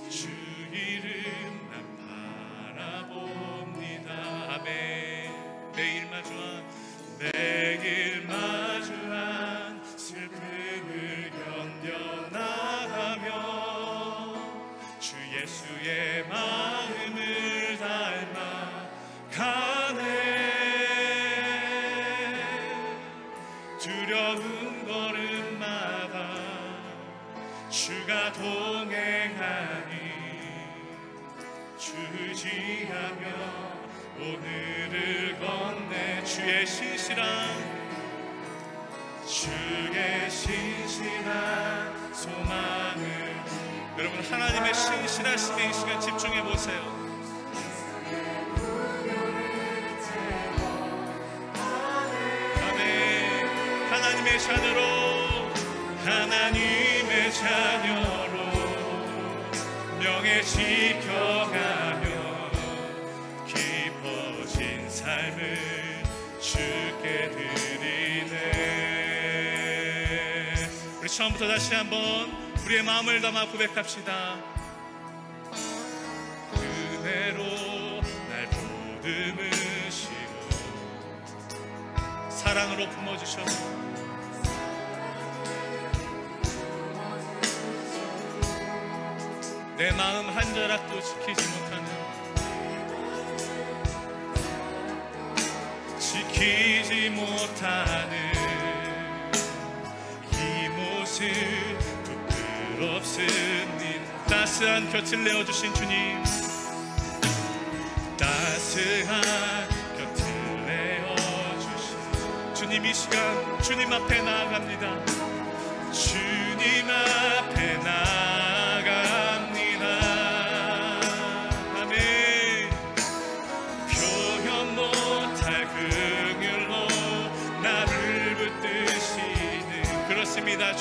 주 이름 난 바라봅니다. 아멘. 매일 마주한 슬픔을 견뎌나가며 주 예수의 마음을 닮아 가네. 두려운 걸음마다 주가 동행하니 주지하며 오늘을 건네 주의 신실한 소망을. 여러분, 하나님의 신실하심에 이 시간 집중해 보세요. 아멘. 하나님의 자녀로 명예 지켜가며 깊어진 삶을 주께 드리네. 우리 처음부터 다시 한번 우리의 마음을 담아 고백합시다. 은혜로 날 보듬으시고 사랑으로 품어주셔서 내 마음 한 자락도 지키지 못하는 이 모습 부끄럽습니다. 따스한 곁을 내어주신 주님, 따스한 곁을 내어주신 주님, 이 시간 주님 앞에 나아갑니다. 주님 앞에 나아갑니다. 아멘. 표현 못할 긍휼로 나를 붙드시는, 그렇습니다.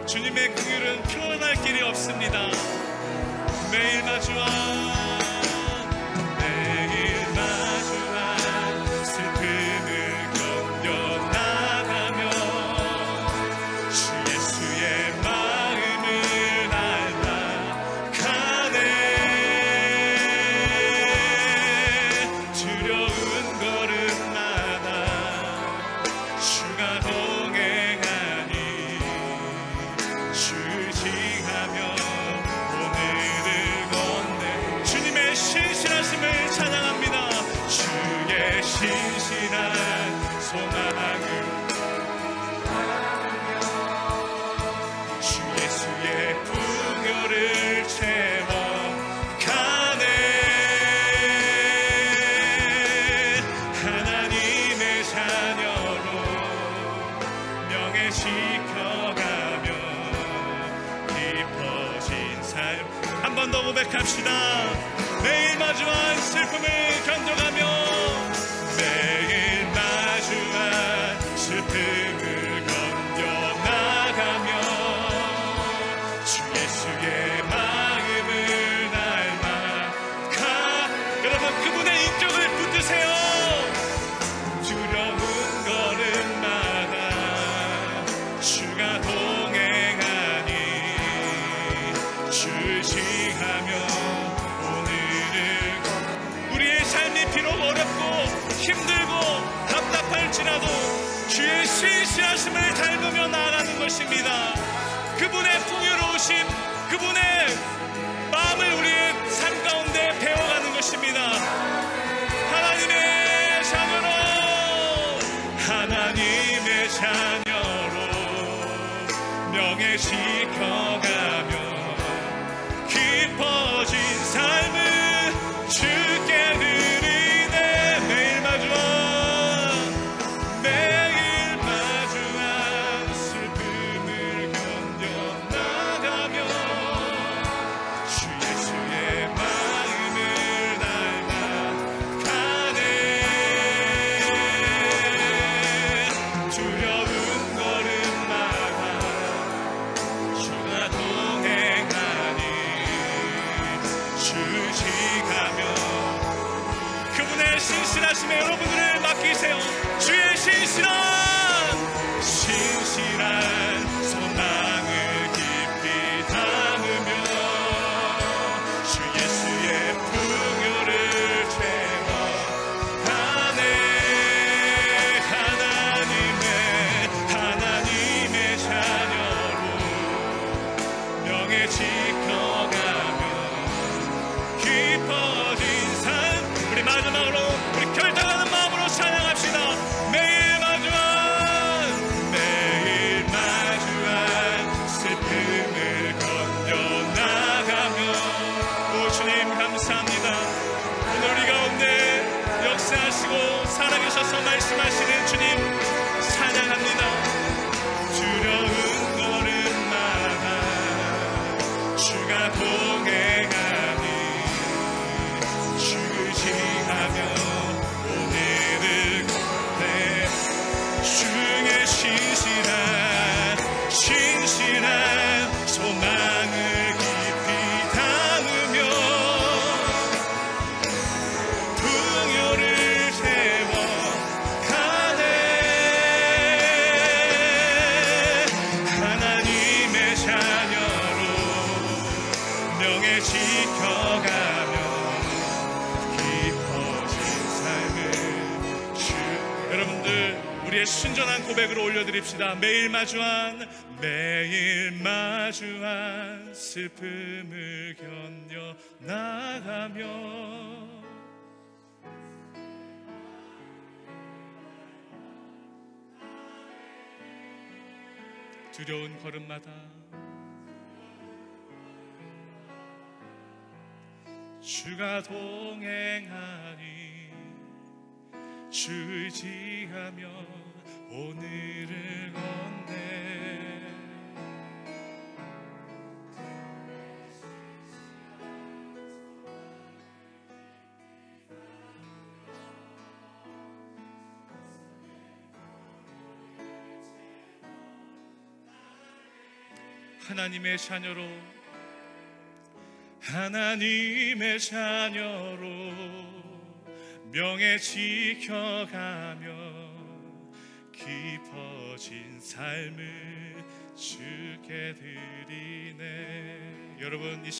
주님의 긍휼은 표현할 길이 없습니다. 매일 마주한 슬픔을 견뎌나가며 주 예수의 마음을 닮아 가네. 두려운 걸음마다 주가 동행하니 주지하며 오늘을 명예 지켜가며 깊어진 삶. 한 번 더 고백합시다. 매일 마주한 슬픔을 견뎌가며 매일 마주한 슬픔을 견뎌나가며 주 예수의 마음을 닮아가. 여러분 그분의 인격을 붙드세요. 두려운 걸음마다 주가 동행하니 주시하며 우리의 삶이 비록 어렵고 힘들고 답답할지라도 주의 신실하심을 닮으며 나아가는 것입니다. 그분의 풍요로우심, 그분의 마음을 우리의 삶 가운데 배워가는 것입니다. 하나님의 자녀로, 하나님의 자녀로 명예 지켜가며 깊어진 삶을 주께 드리네. 매일 마주한 슬픔을 견뎌나가며 주 예수의 마음을 닮아가네. 두려운 걸음마다 주가 동행하니 주시가며 그분의 신실하심에 여러분들을 맡기세요. 주의 신실한 소망을 깊이 담으며 주 예수의 풍요를 채워가네. 하나님의 자녀로 명예 지켜가며 깊어진 삶. 우리 마지막으로 우리 결단하는 마음으로 찬양합시다. 매일 마주한 슬픔을 견뎌나가며. 오 주님 감사합니다. 오늘 우리 가운데 역사하시고 살아계셔서 말씀하시는 주님 찬양합니다. 두려운 걸음마다 주가 동행하니 주시하며 오늘을 걷네. 주의 신실한 소망을 깊이 담으며 풍요를 채워가네. 하나님의 자녀로 명예 지켜가며 깊어진 삶을 여러분들 우리의 순전한 고백으로 올려드립시다. 매일 마주한 슬픔을 견뎌나가며 두려운 걸음마다 주가 동행하니 주의지하며 오늘을 걷네. 하나님의 자녀로 명예 지켜가며 깊어진 삶을 주께 드리네. 여러분 이